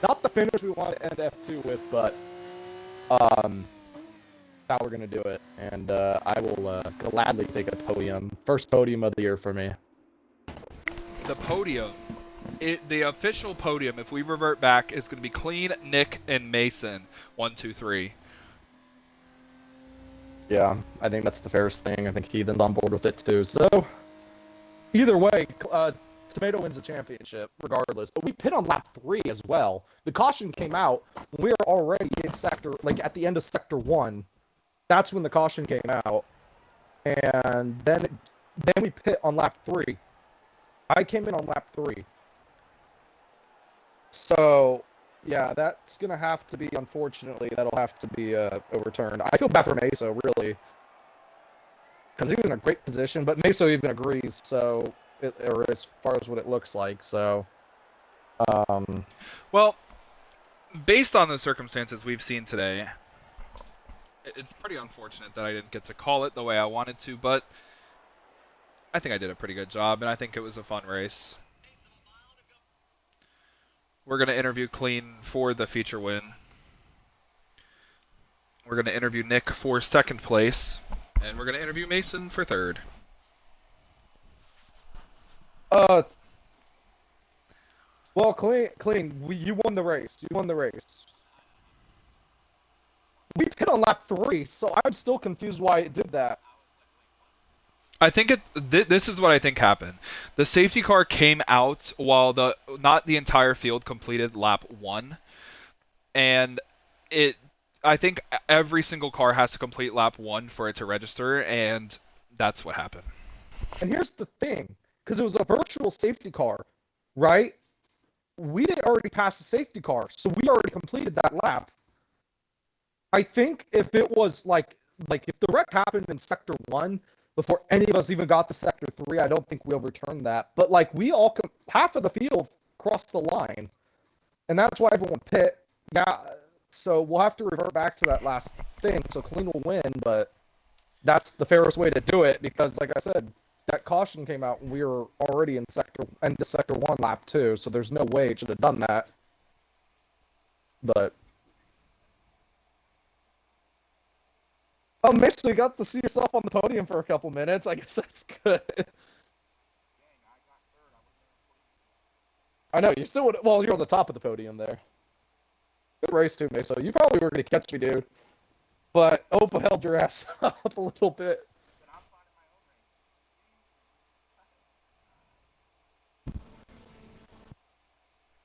not the finish we want to end F2 with, but, how we're gonna do it. And, I will, gladly take a podium. First podium of the year for me. The podium, the official podium, if we revert back, is going to be Clean, Nick, and Mason. 1, 2, 3. Yeah, I think that's the fairest thing. I think Heathen's on board with it too. So, either way, Tomato wins the championship, regardless. But we pit on lap 3 as well. The caution came out. We were already in sector, like at the end of sector 1. That's when the caution came out. And then we pit on lap 3. I came in on lap 3. So, yeah, that's going to have to be, unfortunately, that'll have to be overturned. I feel bad for Meso, really. Because he was in a great position, but Meso even agrees, so, or as far as what it looks like, so. Well, based on the circumstances we've seen today, it's pretty unfortunate that I didn't get to call it the way I wanted to, but I think I did a pretty good job, and I think it was a fun race. We're going to interview Clean for the feature win. We're going to interview Nick for second place, and we're going to interview Mason for third. Well, Clean, you won the race. You won the race. We pit on lap 3, so I'm still confused why it did that. I think this is what I think happened. The safety car came out while not the entire field completed lap 1, and I think every single car has to complete lap 1 for it to register, and that's what happened. And here's the thing, because it was a virtual safety car, right? We did already pass the safety car, so we already completed that lap. I think if it was like if the wreck happened in sector 1 before any of us even got to sector 3, I don't think we overturned that. But like half of the field crossed the line, and that's why everyone pit. Yeah, so we'll have to revert back to that last thing. So Clean will win, but that's the fairest way to do it because, like I said, that caution came out when we were already in sector 1, lap 2. So there's no way it should have done that. But. Oh, Mason, you got to see yourself on the podium for a couple minutes. I guess that's good. I know, you still would. Well, you're on the top of the podium there. Good race, too, Mason. You probably were going to catch me, dude. But Opa held your ass up a little bit.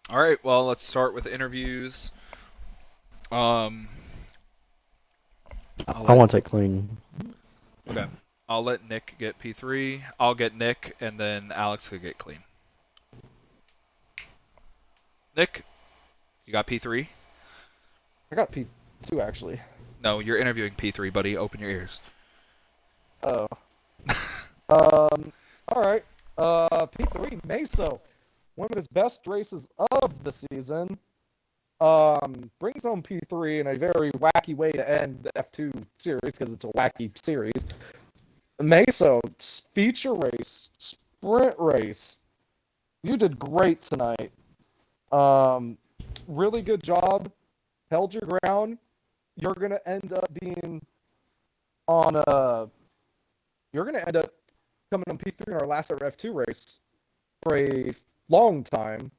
All right, well, let's start with interviews. I want to take Clean. Okay. I'll let Nick get P3. I'll get Nick, and then Alex could get Clean. Nick, you got P3? I got P2, actually. No, you're interviewing P3, buddy. Open your ears. Oh. Alright. P3, Meso. One of his best races of the season. Brings home P3 in a very wacky way to end the F2 series, because it's a wacky series. Meso, feature race, sprint race. You did great tonight. Really good job. Held your ground. You're going to end up being on You're going to end up coming on P3 in our last ever F2 race for a long time.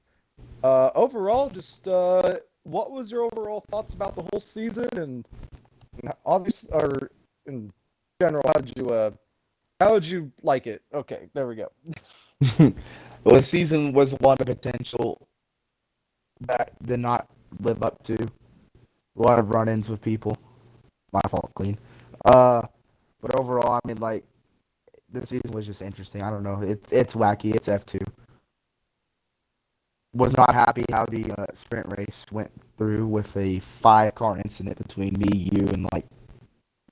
Overall, just what was your overall thoughts about the whole season, and Obviously, or in general, how did you like it? Okay, there we go. Well, the season was a lot of potential that did not live up to. A lot of run-ins with people. My fault, clean. But overall, I mean, like, the season was just interesting. I don't know. It's wacky. It's F2. Was not happy how the sprint race went through with a 5-car incident between me, you, and like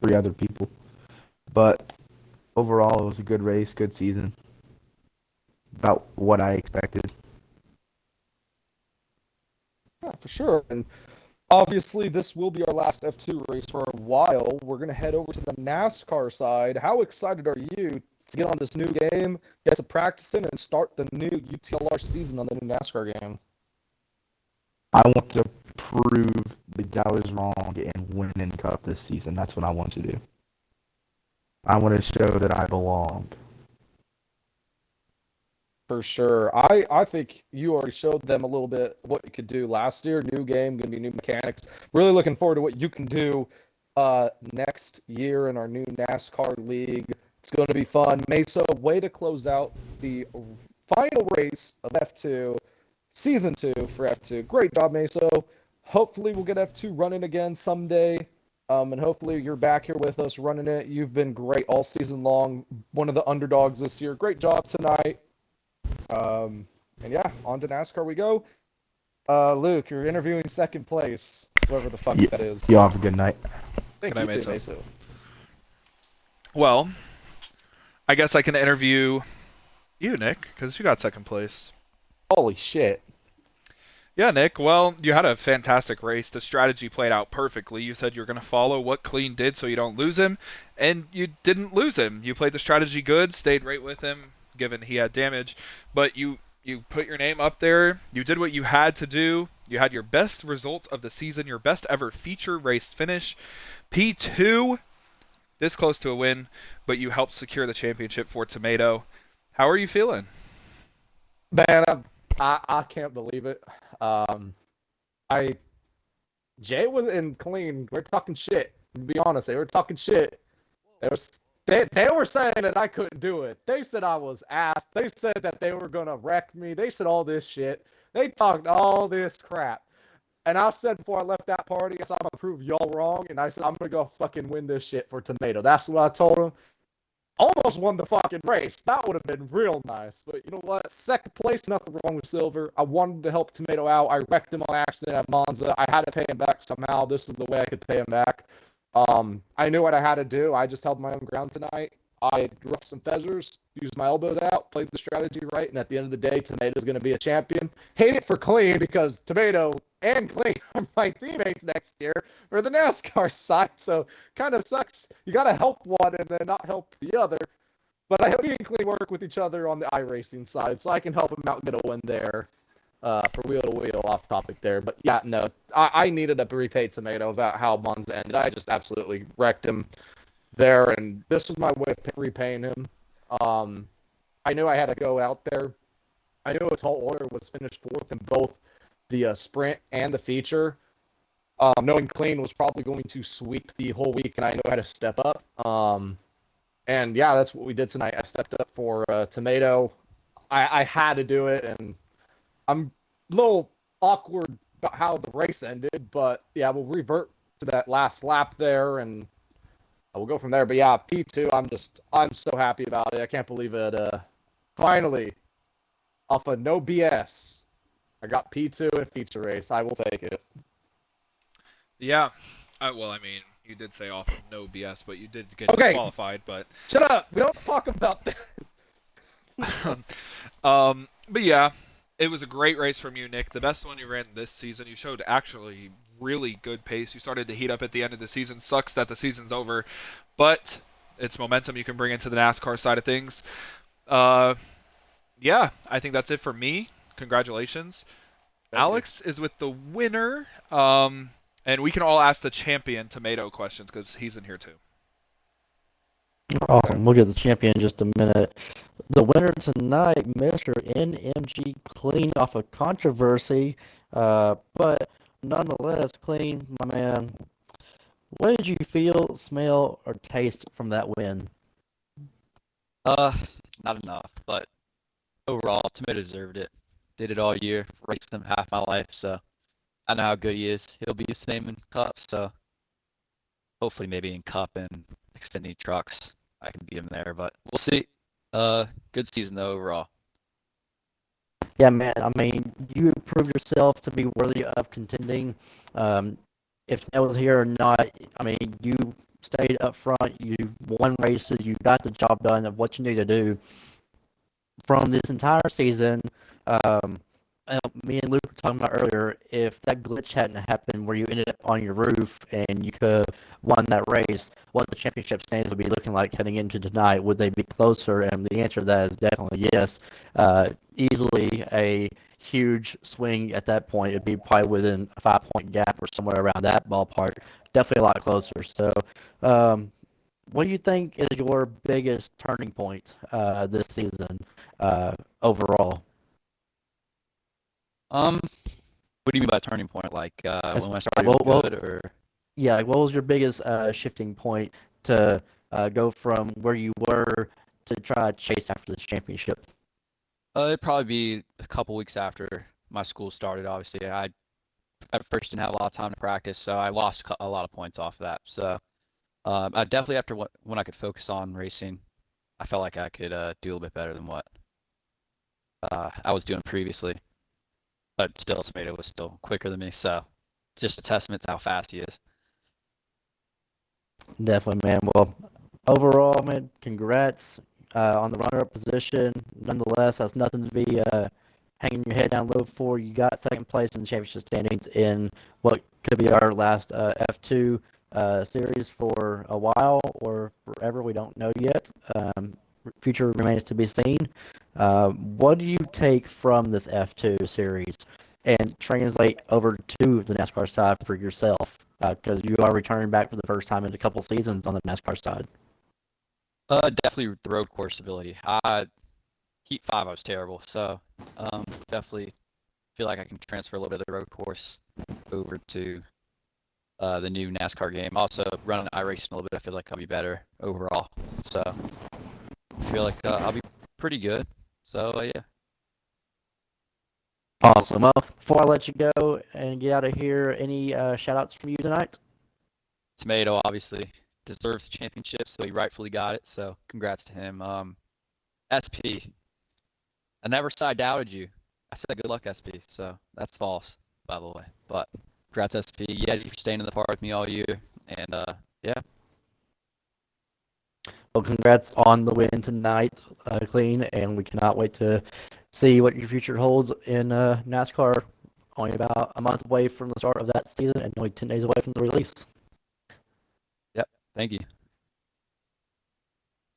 3 other people. But overall, it was a good race, good season. About what I expected. Yeah, for sure. And obviously, this will be our last F2 race for a while. We're going to head over to the NASCAR side. How excited are you to get on this new game, get to practicing, and start the new UTLR season on the new NASCAR game? I want to prove that I was wrong and win in Cup this season. That's what I want to do. I want to show that I belong. For sure. I think you already showed them a little bit what you could do last year. New game, going to be new mechanics. Really looking forward to what you can do next year in our new NASCAR league. It's going to be fun. Mesa, way to close out the final race of F2, Season 2 for F2. Great job, Mesa. Hopefully we'll get F2 running again someday. And hopefully you're back here with us running it. You've been great all season long. One of the underdogs this year. Great job tonight. And yeah, on to NASCAR we go. Luke, you're interviewing second place, whoever the fuck that is. Y'all have a good night. Thank Good you night, too, Mesa. Mesa. Well, I guess I can interview you, Nick, because you got second place. Holy shit. Yeah, Nick. Well, you had a fantastic race. The strategy played out perfectly. You said you were going to follow what Clean did so you don't lose him, and you didn't lose him. You played the strategy good, stayed right with him, given he had damage, but you put your name up there. You did what you had to do. You had your best result of the season, your best ever feature race finish. P2, this close to a win, but you helped secure the championship for Tomato. How are you feeling? Man, I can't believe it. Jay was in Clean. We're talking shit. To be honest, they were talking shit. They were saying that I couldn't do it. They said I was ass. They said that they were gonna wreck me. They said all this shit. They talked all this crap. And I said before I left that party, I said I'm gonna prove y'all wrong. And I said I'm gonna go fucking win this shit for Tomato. That's what I told them. Almost won the fucking race. That would have been real nice. But you know what? Second place, nothing wrong with Silver. I wanted to help Tomato out. I wrecked him on accident at Monza. I had to pay him back somehow. This is the way I could pay him back. I knew what I had to do. I just held my own ground tonight. I roughed some feathers, used my elbows out, played the strategy right, and at the end of the day, Tomato's going to be a champion. Hate it for Clean because Tomato and Clean are my teammates next year for the NASCAR side, so kind of sucks. You got to help one and then not help the other. But I hope me and Clean work with each other on the iRacing side, so I can help him out get a win there. For wheel to wheel, off topic there, but yeah, no, I needed a repay Tomato about how Monza ended. I just absolutely wrecked him there, and this was my way of repaying him. I knew I had to go out there. I knew a tall order was finished fourth in both the sprint and the feature. Knowing Clean was probably going to sweep the whole week, and I knew I had to step up. And yeah, that's what we did tonight. I stepped up for Tomato. I had to do it, and I'm a little awkward about how the race ended, but yeah, we'll revert to that last lap there, and we'll go from there. But yeah, P2, I'm so happy about it. I can't believe it. Finally, off of no BS, I got P2 in feature race. I will take it. Yeah. Well, I mean, you did say off of no BS, but you did get Okay. qualified. But Shut up. We don't talk about that. but yeah, it was a great race from you, Nick. The best one you ran this season. You showed actually really good pace. You started to heat up at the end of the season. Sucks that the season's over, but it's momentum you can bring into the NASCAR side of things. Yeah, I think that's it for me. Congratulations. Thank Alex is with the winner. And we can all ask the champion Tomato questions because he's in here too. Awesome. We'll get the champion in just a minute. The winner tonight, Mr. NMG Clean, off of controversy, but nonetheless, Clean, my man, What did you feel, smell, or taste from that win? Uh, Not enough, but overall, Tomato deserved it. Did it all year, raced with him half my life, so I know how good he is. He'll be the same in Cup, so hopefully maybe in Cup and Xfinity trucks, I can beat him there, but we'll see. Good season though overall. Yeah, man. I mean, you proved yourself to be worthy of contending. Um, if that was here or not, I mean, you stayed up front. You won races. You got the job done of what you need to do. From this entire season, um, me and Luke were talking about earlier, if that glitch hadn't happened where you ended up on your roof and you could have won that race, what the championship standings would be looking like heading into tonight? Would they be closer? And the answer to that is definitely yes. Easily a huge swing at that point. It'd be probably within a 5 point gap or somewhere around that ballpark. Definitely a lot closer. So, um, what do you think is your biggest turning point this season overall? What do you mean by turning point? Like As, when I started well, doing well, good, or yeah, like what was your biggest shifting point to go from where you were to try to chase after this championship? it'd probably be a couple weeks after my school started. Obviously, I at first didn't have a lot of time to practice, so I lost a lot of points off of that. So I definitely after when I could focus on racing, I felt like I could do a little bit better than what I was doing previously. But still, Tomato was still quicker than me, so it's just a testament to how fast he is. Definitely, man. Well, overall, man, congrats on the runner-up position. Nonetheless, that's nothing to be hanging your head down low for. You got second place in the championship standings in what could be our last F2 series for a while or forever. We don't know yet. Future remains to be seen. What do you take from this F2 series and translate over to the NASCAR side for yourself? Because you are returning back for the first time in a couple seasons on the NASCAR side. Definitely the road course ability. Heat 5, I was terrible, so definitely feel like I can transfer a little bit of the road course over to the new NASCAR game. Also, running iRacing a little bit, I feel like I'll be better overall. So I feel like I'll be pretty good. So yeah, Awesome. Well, before I let you go and get out of here, any shout outs from you tonight? Tomato obviously deserves the championship, so he rightfully got it. So congrats to him. SP, I never said I doubted you. I said good luck, SP. So that's false, by the way. But congrats, SP. Yeah, you're staying in the park with me all year, and yeah. Well, congrats on the win tonight, Clean, and we cannot wait to see what your future holds in NASCAR. Only about a month away from the start of that season and only 10 days away from the release. Yep. Thank you.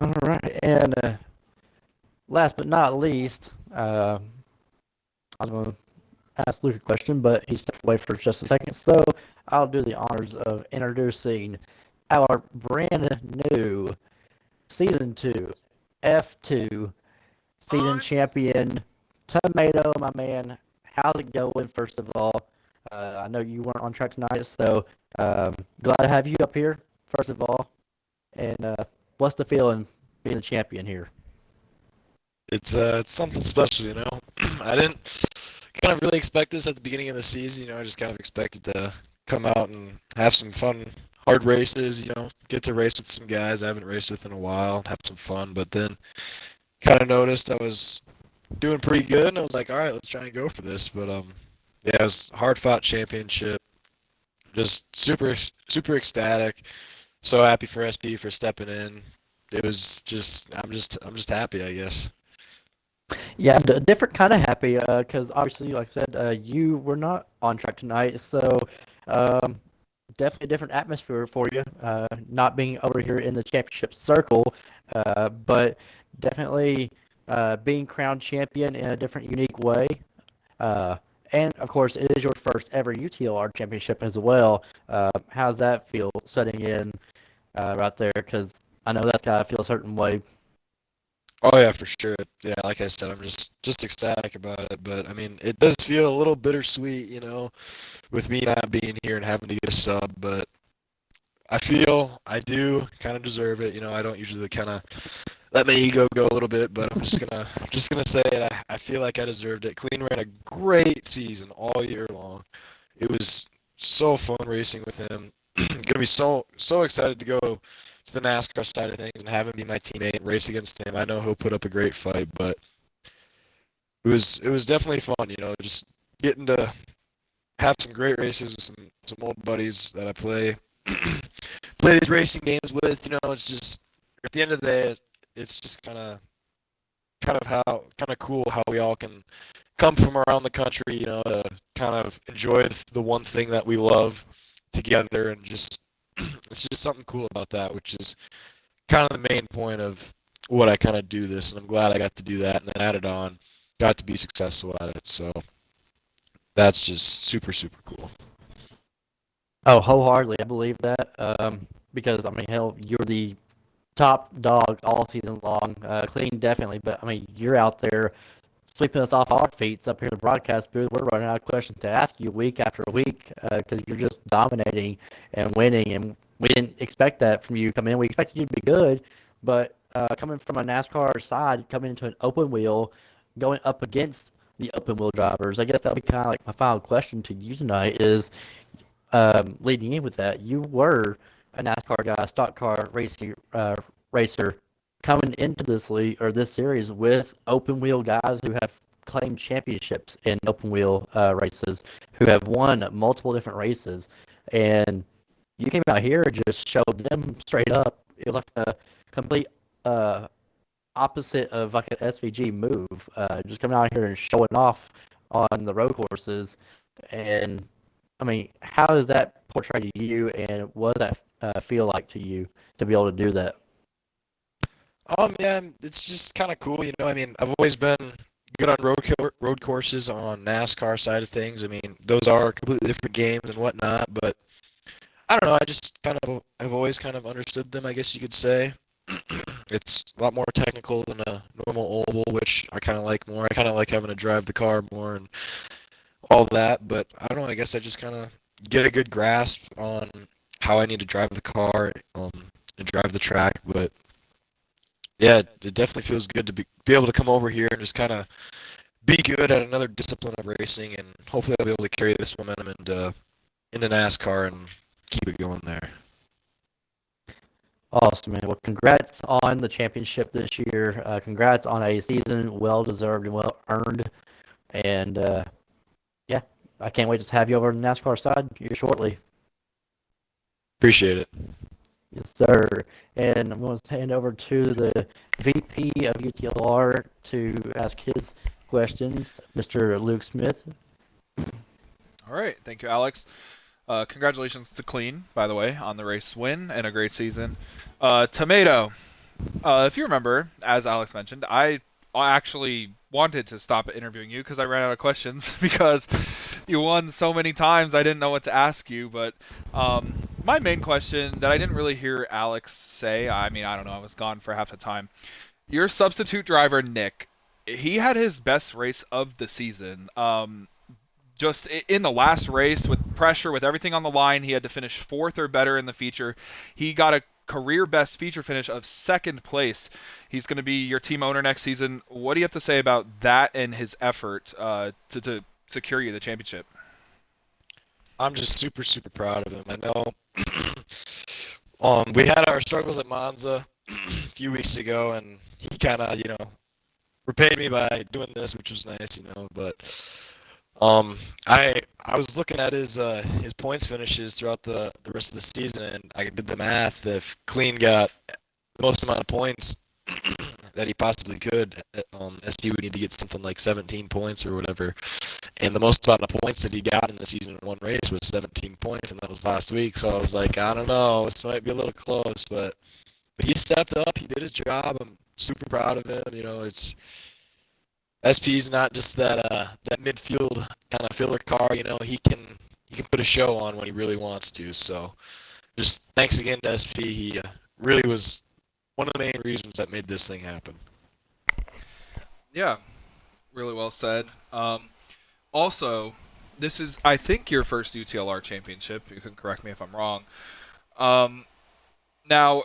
All right. And last but not least, I was going to ask Luke a question, but he stepped away for just a second. So I'll do the honors of introducing our brand new Season 2 F2 season champion, Tomato, my man. How's it going, first of all? I know you weren't on track tonight, so glad to have you up here, first of all. And what's the feeling being the champion here? It's something special, you know. I didn't kind of really expect this at the beginning of the season, you know. I just kind of expected to come out and have some fun, hard races, you know, get to race with some guys I haven't raced with in a while, have some fun. But then kind of noticed I was doing pretty good, and I was like, all right, let's try and go for this. But yeah, it was a hard fought championship. Just super ecstatic. So happy for SP for stepping in. It was just I'm just happy, I guess. Yeah, a different kind of happy because obviously, like I said, you were not on track tonight, so um, definitely a different atmosphere for you, not being over here in the championship circle, but definitely being crowned champion in a different, unique way. Uh, and of course, it is your first ever UTLR championship as well. How's that feel setting in right there? Because I know that's got to feel a certain way. Oh yeah, for sure. Yeah, like I said, I'm just ecstatic about it. But I mean, it does feel a little bittersweet, you know, with me not being here and having to get a sub. But I feel I do kind of deserve it. You know, I don't usually kind of let my ego go a little bit, but I'm just gonna say it. I feel like I deserved it. Clean ran a great season all year long. It was so fun racing with him. Gonna be so excited to go to the NASCAR side of things and have him be my teammate and race against him. I know he'll put up a great fight, but it was definitely fun. You know, just getting to have some great races with some old buddies that I play these racing games with. You know, it's just at the end of the day, it's just kind of cool how we all can come from around the country. You know, to kind of enjoy the one thing that we love together, and just it's just something cool about that, which is kind of the main point of what I kind of do this, and I'm glad I got to do that and then added on, got to be successful at it. So that's just super super cool. Oh, wholeheartedly, I believe that. Because I mean, hell, you're the top dog all season long. Clean definitely, but I mean, you're out there sweeping us off our feet up here in the broadcast booth. We're running out of questions to ask you week after week because you're just dominating and winning, and we didn't expect that from you coming in. We expected you to be good, but coming from a NASCAR side, coming into an open wheel, going up against the open wheel drivers, I guess that would be kind of like my final question to you tonight is leading in with that, you were a NASCAR guy, stock car racing racer, coming into this league or this series with open wheel guys who have claimed championships in open wheel races, who have won multiple different races, and you came out here and just showed them straight up. It was like a complete opposite of like an SVG move, just coming out here and showing off on the road courses. And I mean, how does that portray to you, and what does that feel like to you to be able to do that? Yeah, it's just kind of cool, you know. I mean, I've always been good on road courses on NASCAR side of things. I mean, those are completely different games and whatnot, but I don't know. I just I've always kind of understood them, I guess you could say. It's a lot more technical than a normal oval, which I kind of like more. I kind of like having to drive the car more and all that, but I don't know. I guess I just kind of get a good grasp on how I need to drive the car, and drive the track, but. Yeah, it definitely feels good to be able to come over here and just kind of be good at another discipline of racing, and hopefully I'll be able to carry this momentum into NASCAR and keep it going there. Awesome, man. Well, congrats on the championship this year. Congrats on a season well deserved and well earned. And yeah, I can't wait to have you over on the NASCAR side here shortly. Appreciate it. Yes, sir. And I'm going to hand over to the VP of UTLR to ask his questions, Mr. Luke Smith. All right, thank you, Alex. Congratulations to Clean, by the way, on the race win and a great season. Tomato, if you remember, as Alex mentioned, I actually wanted to stop interviewing you because I ran out of questions because you won so many times I didn't know what to ask you. But my main question that I didn't really hear Alex say, I mean, I don't know, I was gone for half the time. Your substitute driver, Nick, he had his best race of the season. Just in the last race with pressure, with everything on the line, he had to finish fourth or better in the feature. He got a career best feature finish of second place. He's going to be your team owner next season. What do you have to say about that and his effort to secure you the championship? I'm just super super proud of him. I know we had our struggles at Monza a few weeks ago, and he kind of repaid me by doing this, which was nice, but. I was looking at his points finishes throughout the rest of the season, and I did the math. If Clean got the most amount of points that he possibly could, SP would need to get something like 17 points or whatever. And the most amount of points that he got in the season in one race was 17 points, and that was last week. So I was like, I don't know, this might be a little close, but he stepped up. He did his job. I'm super proud of him. It's. SP's not just that midfield kind of filler car. He can put a show on when he really wants to. So, just thanks again to SP. He really was one of the main reasons that made this thing happen. Yeah, really well said. Also, this is, I think, your first UTLR championship. You can correct me if I'm wrong. Now,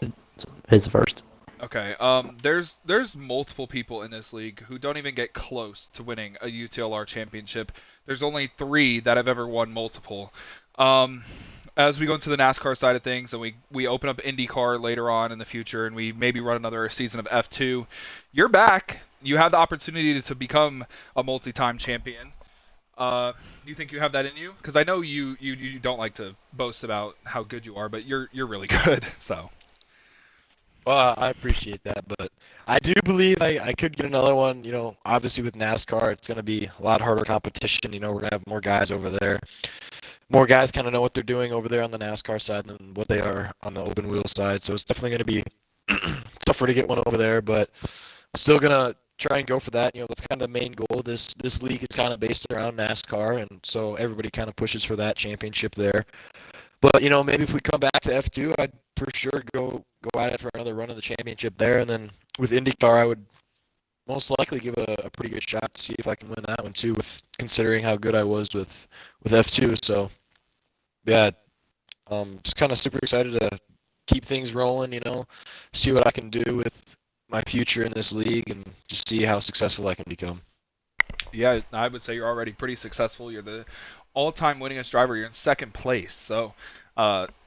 His first. okay. There's multiple people in this league who don't even get close to winning a UTLR championship. There's only 3 that have ever won multiple. As we go into the NASCAR side of things, and we open up IndyCar later on in the future, and we maybe run another season of F2, you're back. You have the opportunity to become a multi-time champion. You think you have that in you? Because I know you don't like to boast about how good you are, but you're really good. So. Well, I appreciate that, but I do believe I could get another one. You know, obviously with NASCAR, it's going to be a lot harder competition. You know, we're going to have more guys over there. More guys kind of know what they're doing over there on the NASCAR side than what they are on the open wheel side. So it's definitely going to be tougher to get one over there, but still going to try and go for that. You know, that's kind of the main goal. This league is kind of based around NASCAR, and so everybody kind of pushes for that championship there. But, you know, maybe if we come back to F2, I'd for sure go at it for another run of the championship there. And then with IndyCar, I would most likely give it a pretty good shot to see if I can win that one too, with considering how good I was with F2. So, yeah, just kind of super excited to keep things rolling, you know, see what I can do with my future in this league and just see how successful I can become. Yeah, I would say you're already pretty successful. You're the all-time winningest driver. You're in second place. So,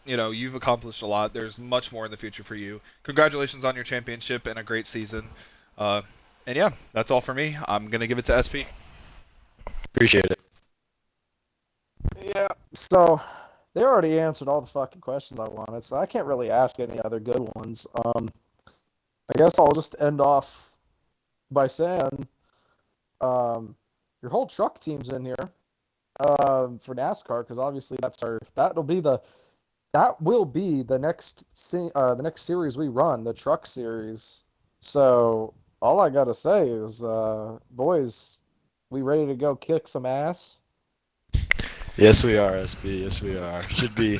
you've accomplished a lot. There's much more in the future for you. Congratulations on your championship and a great season. And yeah, that's all for me. I'm going to give it to SP. Appreciate it. Yeah, so they already answered all the fucking questions I wanted, so I can't really ask any other good ones. I guess I'll just end off by saying, your whole truck team's in here, for NASCAR, because obviously that will be the next series we run, the truck series. So all I gotta say is, boys, we ready to go kick some ass? Yes, we are, SB. Yes, we are. Should be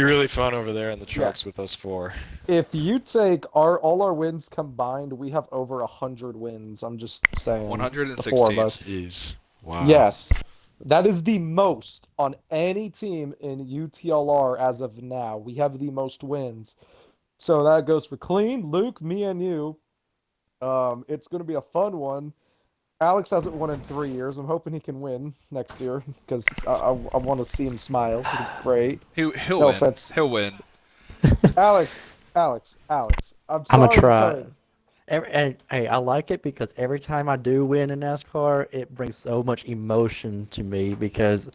really fun over there in the trucks with us 4. If you take all our wins combined, we have over 100 wins. I'm just saying. 116. The 4 of us. Jeez. Wow. Yes. That is the most on any team in UTLR as of now. We have the most wins. So that goes for Clean, Luke, me, and you. It's going to be a fun one. Alex hasn't won in 3 years. I'm hoping he can win next year because I want to see him smile. He'll be great. He'll No win. offense. He'll win. Alex. I'm I'm sorry gonna to try. tell you. And hey, I like it because every time I do win in NASCAR, it brings so much emotion to me because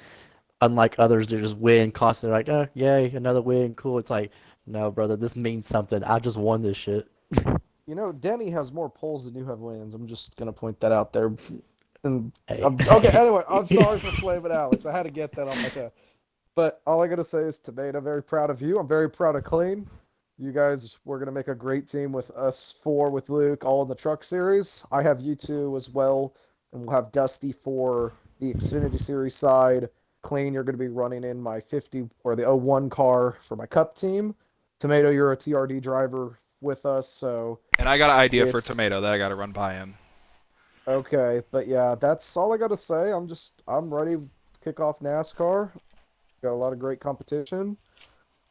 unlike others that just win constantly like, oh, yay, another win, cool. It's like, no, brother, this means something. I just won this shit. You know, Denny has more polls than you have wins. I'm just gonna point that out there. And Hey. okay, anyway, I'm sorry for flaming Alex. I had to get that on my chest. But all I gotta say is, Tomato, very proud of you. I'm very proud of Clean. You guys, we're gonna make a great team with us 4 with Luke, all in the truck series. I have you 2 as well, and we'll have Dusty for the Xfinity Series side. Clean, you're gonna be running in my 50 or the 01 car for my Cup team. Tomato, you're a TRD driver with us, so. And I got an idea for Tomato that I got to run by him. Okay, but yeah, that's all I gotta say. I'm ready to kick off NASCAR. Got a lot of great competition.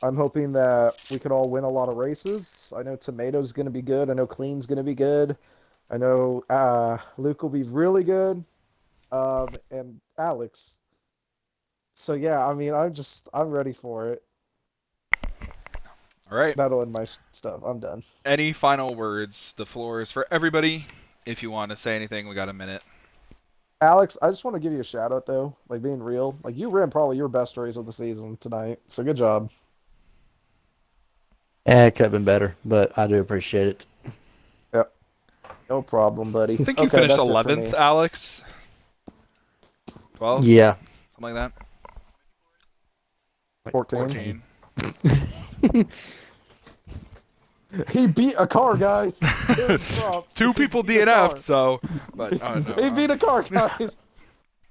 I'm hoping that we can all win a lot of races. I know Tomato's gonna be good. I know Clean's gonna be good. I know Luke will be really good. And Alex. So yeah, I mean, I'm ready for it. All right. That'll end my stuff. I'm done. Any final words? The floor is for everybody. If you want to say anything, we got a minute. Alex, I just want to give you a shout out though, like being real. Like you ran probably your best race of the season tonight. So good job. Yeah, it could have been better, but I do appreciate it. Yep. No problem, buddy. I think you finished 11th, Alex. 12? Yeah. Something like that? 14. 14. He beat a car, guys. 2 people He beat a car. DNF'd, so. But, oh, no. He beat a car, guys.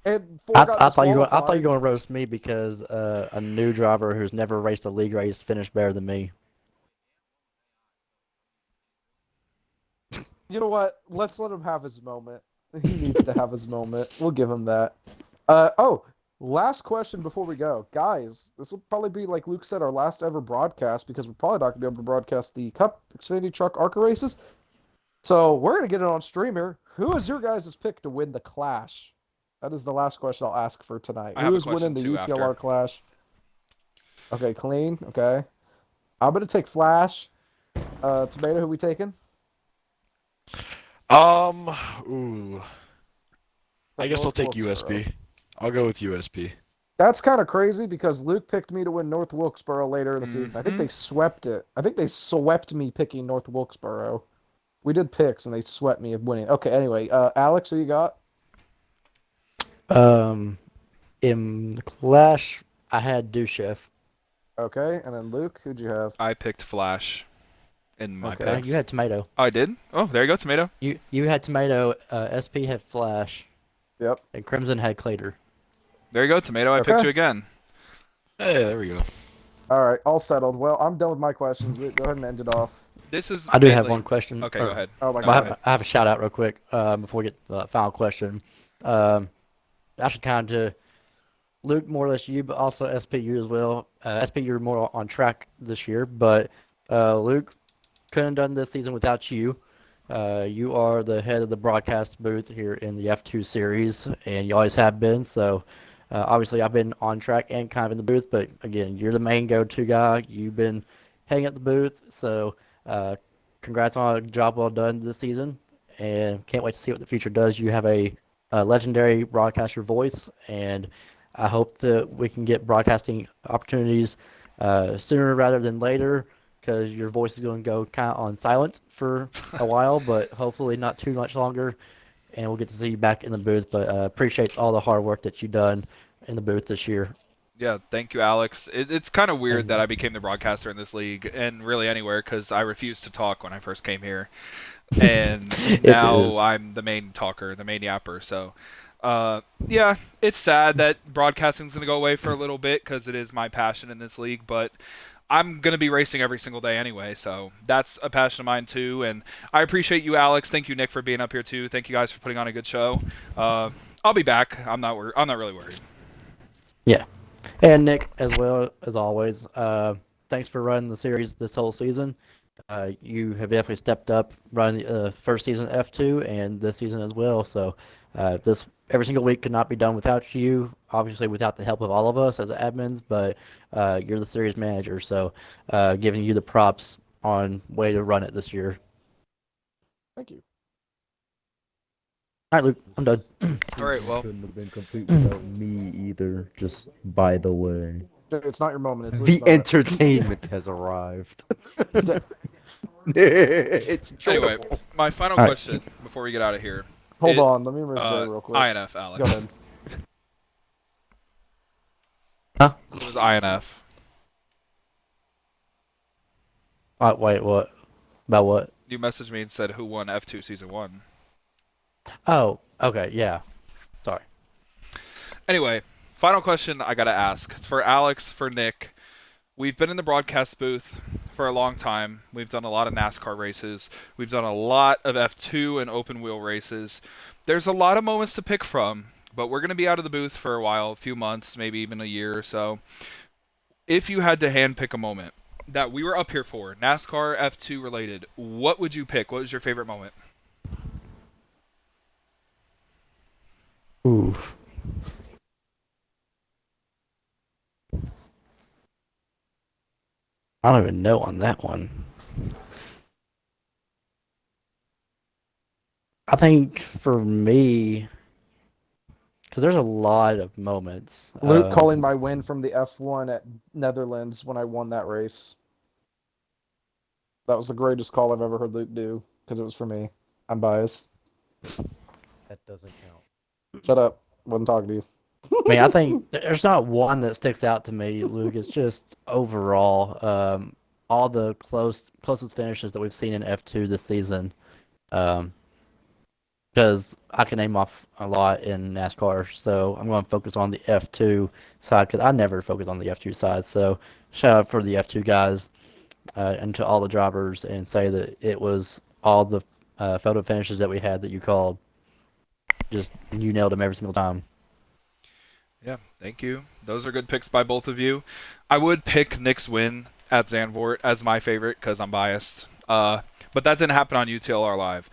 And 4 I got thought you were disqualified. going to roast me because a new driver who's never raced a league race finished better than me. You know what? Let's let him have his moment. He needs to have his moment. We'll give him that. Oh, Last question before we go. Guys, this will probably be, like Luke said, our last ever broadcast because we're probably not going to be able to broadcast the Cup Xfinity Truck ARCA races. So we're going to get it on streamer. Who is your guys' pick to win the Clash? That is the last question I'll ask for tonight. I have Who a is winning the question, too, UTLR after. Clash? Okay, clean. Okay. I'm going to take Flash. Tomato, who we taking? Ooh. I guess I'll take Wilkesboro. USB. I'll go with USP. That's kind of crazy because Luke picked me to win North Wilkesboro later in the season. I think they swept it. I think they swept me picking North Wilkesboro. We did picks and they swept me of winning. Okay, anyway, Alex, who you got? In the Clash, I had Dushev. Okay, and then Luke, who'd you have? I picked Flash in my Okay. picks. You had Tomato. Oh, I did? Oh, there you go, Tomato. You had Tomato. SP had Flash. Yep. And Crimson had Clater. There you go, Tomato. I picked Okay. you again. Hey, there we go. All right, all settled. Well, I'm done with my questions. Luke, go ahead and end it off. This is I do have mainly- one question. Okay, go ahead. Oh my No, But go ahead. I have a shout out real quick before we get to the final question. Actually, kind of to Luke, more or less you, but also SPU as well. SPU, you're more on track this year, but Luke couldn't have done this season without you. You are the head of the broadcast booth here in the F2 series, and you always have been. So obviously, I've been on track and kind of in the booth, but again, you're the main go-to guy. You've been hanging at the booth, so congrats on a job well done this season, and can't wait to see what the future does. You have a legendary broadcaster voice, and I hope that we can get broadcasting opportunities sooner rather than later, because your voice is going to go kind of on silent for a while, but hopefully not too much longer, and we'll get to see you back in the booth. But appreciate all the hard work that you've done in the booth this year. Yeah, thank you, Alex. It's kind of weird Thank that you. I became the broadcaster in this league, and really anywhere, because I refused to talk when I first came here, and It now is. I'm the main talker, the main yapper. So, yeah, it's sad that broadcasting's gonna go away for a little bit because it is my passion in this league, but I'm gonna be racing every single day anyway, so that's a passion of mine too. And I appreciate you, Alex. Thank you, Nick, for being up here too. Thank you guys for putting on a good show. I'll be back. I'm not really worried. Yeah. And Nick, as well as always, thanks for running the series this whole season. You have definitely stepped up running the first season F2 and this season as well. So this every single week could not be done without you. Obviously, without the help of all of us as admins, but you're the series manager, so giving you the props on way to run it this year. Thank you. All right, Luke, I'm done. All right, well. Couldn't have been complete without me either. Just by the way, It's not your moment. It's the Luke's moment. entertainment has arrived. Anyway, my final All right. question before we get out of here. Hold on. Let me remove Jay real quick. INF, Alex. Go ahead. Huh? It was INF. Wait, what? About what? You messaged me and said who won F2 Season 1. Oh, okay, yeah. Sorry. Anyway, final question I gotta ask. It's for Alex, for Nick. We've been in the broadcast booth for a long time. We've done a lot of NASCAR races. We've done a lot of F2 and open wheel races. There's a lot of moments to pick from, but we're going to be out of the booth for a while, a few months, maybe even a year or so. If you had to handpick a moment that we were up here for, NASCAR F2 related, what would you pick? What was your favorite moment? Ooh. I don't even know on that one. I think for me, because there's a lot of moments. Luke calling my win from the F1 at Netherlands when I won that race. That was the greatest call I've ever heard Luke do because it was for me. I'm biased. That doesn't count. Shut up. Wasn't talking to you. I mean, I think there's not one that sticks out to me, Luke. It's just overall, all the closest finishes that we've seen in F2 this season. Because I can name off a lot in NASCAR, so I'm going to focus on the F2 side because I never focus on the F2 side. So shout out for the F2 guys and to all the drivers, and say that it was all the photo finishes that we had that you called. Just you nailed them every single time. Yeah, thank you. Those are good picks by both of you. I would pick Nick's win at Zandvoort as my favorite because I'm biased. But that didn't happen on UTLR Live.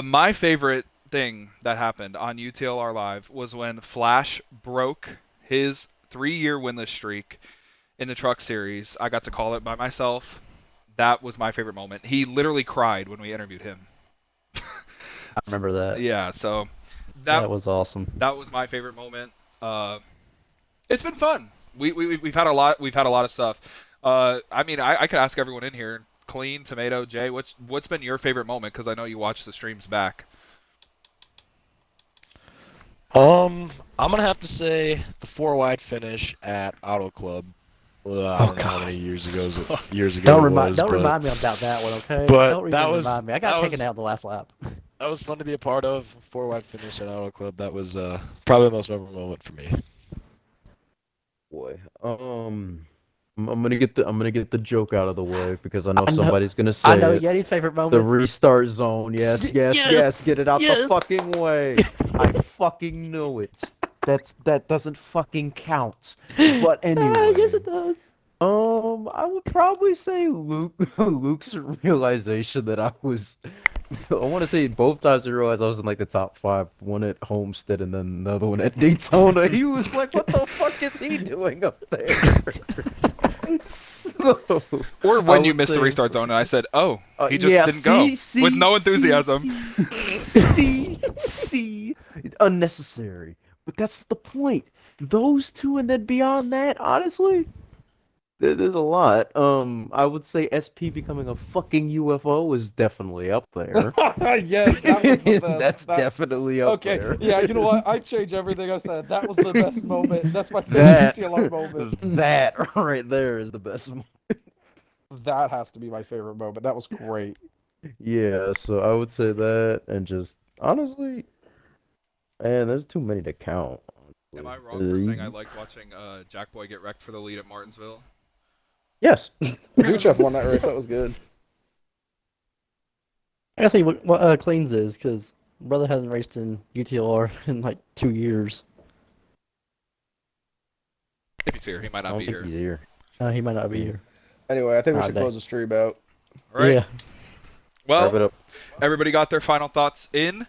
My favorite thing that happened on UTLR Live was when Flash broke his 3-year winless streak in the Truck Series. I got to call it by myself. That was my favorite moment. He literally cried when we interviewed him. I remember that. Yeah, so That was awesome. that was my favorite moment. It's been fun. We've had a lot. We've had a lot of stuff. I mean, I could ask everyone in here. Clean, Tomato, Jay. What's been your favorite moment? Because I know you watch the streams back. I'm gonna have to say the 4 wide finish at Auto Club. I don't know how many years ago Don't it was, but remind me about that one, okay? but Don't that even was- remind me. I got that taken was- out the last lap. that was fun to be a part of. 4 wide finish at Auto Club. That was probably the most memorable moment for me. Boy, I'm gonna get the joke out of the way because I know I know- somebody's gonna I say know it. Yeti's favorite The moment. restart zone. Yes, yes, Yes, yes. Get it out yes. the fucking way. I fucking know it. That doesn't fucking count. But anyway. Yes, it does. I would probably say Luke's realization that I want to say both times I realized I was in like the top 5, one at Homestead and then another one at Daytona. He was like, "What the fuck is he doing up there?" So, Or I when you would missed the say- restart zone, and I said, "Oh, he just yeah, didn't go," with no enthusiasm. See, unnecessary. But that's the point. Those two, and then beyond that, honestly, there's a lot. I would say SP becoming a fucking UFO is definitely up there. Yes, that was the best. That's That- definitely up Okay, there. yeah, you know what? I change everything I said. That was the best moment. That's my That- favorite UCLR moment. That right there is the best one. That has to be my favorite moment. That was great. Yeah, so I would say that, and just honestly, man, there's too many to count. Am I wrong for saying I liked watching Jack Boy get wrecked for the lead at Martinsville? Yes. Zuchev won that race. That was good. I gotta see what Cleans is, because brother hasn't raced in UTLR in like 2 years. If he's here, he might I not don't be think here. he's here. He might not be here. Anyway, I think we Ah, should dang. close the stream out. All right. Yeah. Wrap it Well, up. everybody got their final thoughts in.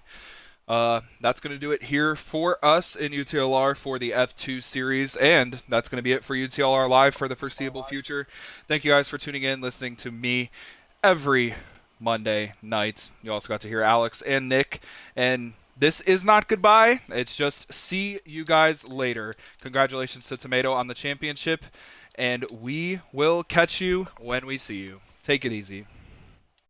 That's going to do it here for us in UTLR for the F2 series, and that's going to be it for UTLR Live for the foreseeable future. Thank you guys for tuning in, listening to me every Monday night. You also got to hear Alex and Nick, and this is not goodbye. It's just see you guys later. Congratulations to Tomato on the championship, and we will catch you when we see you. Take it easy.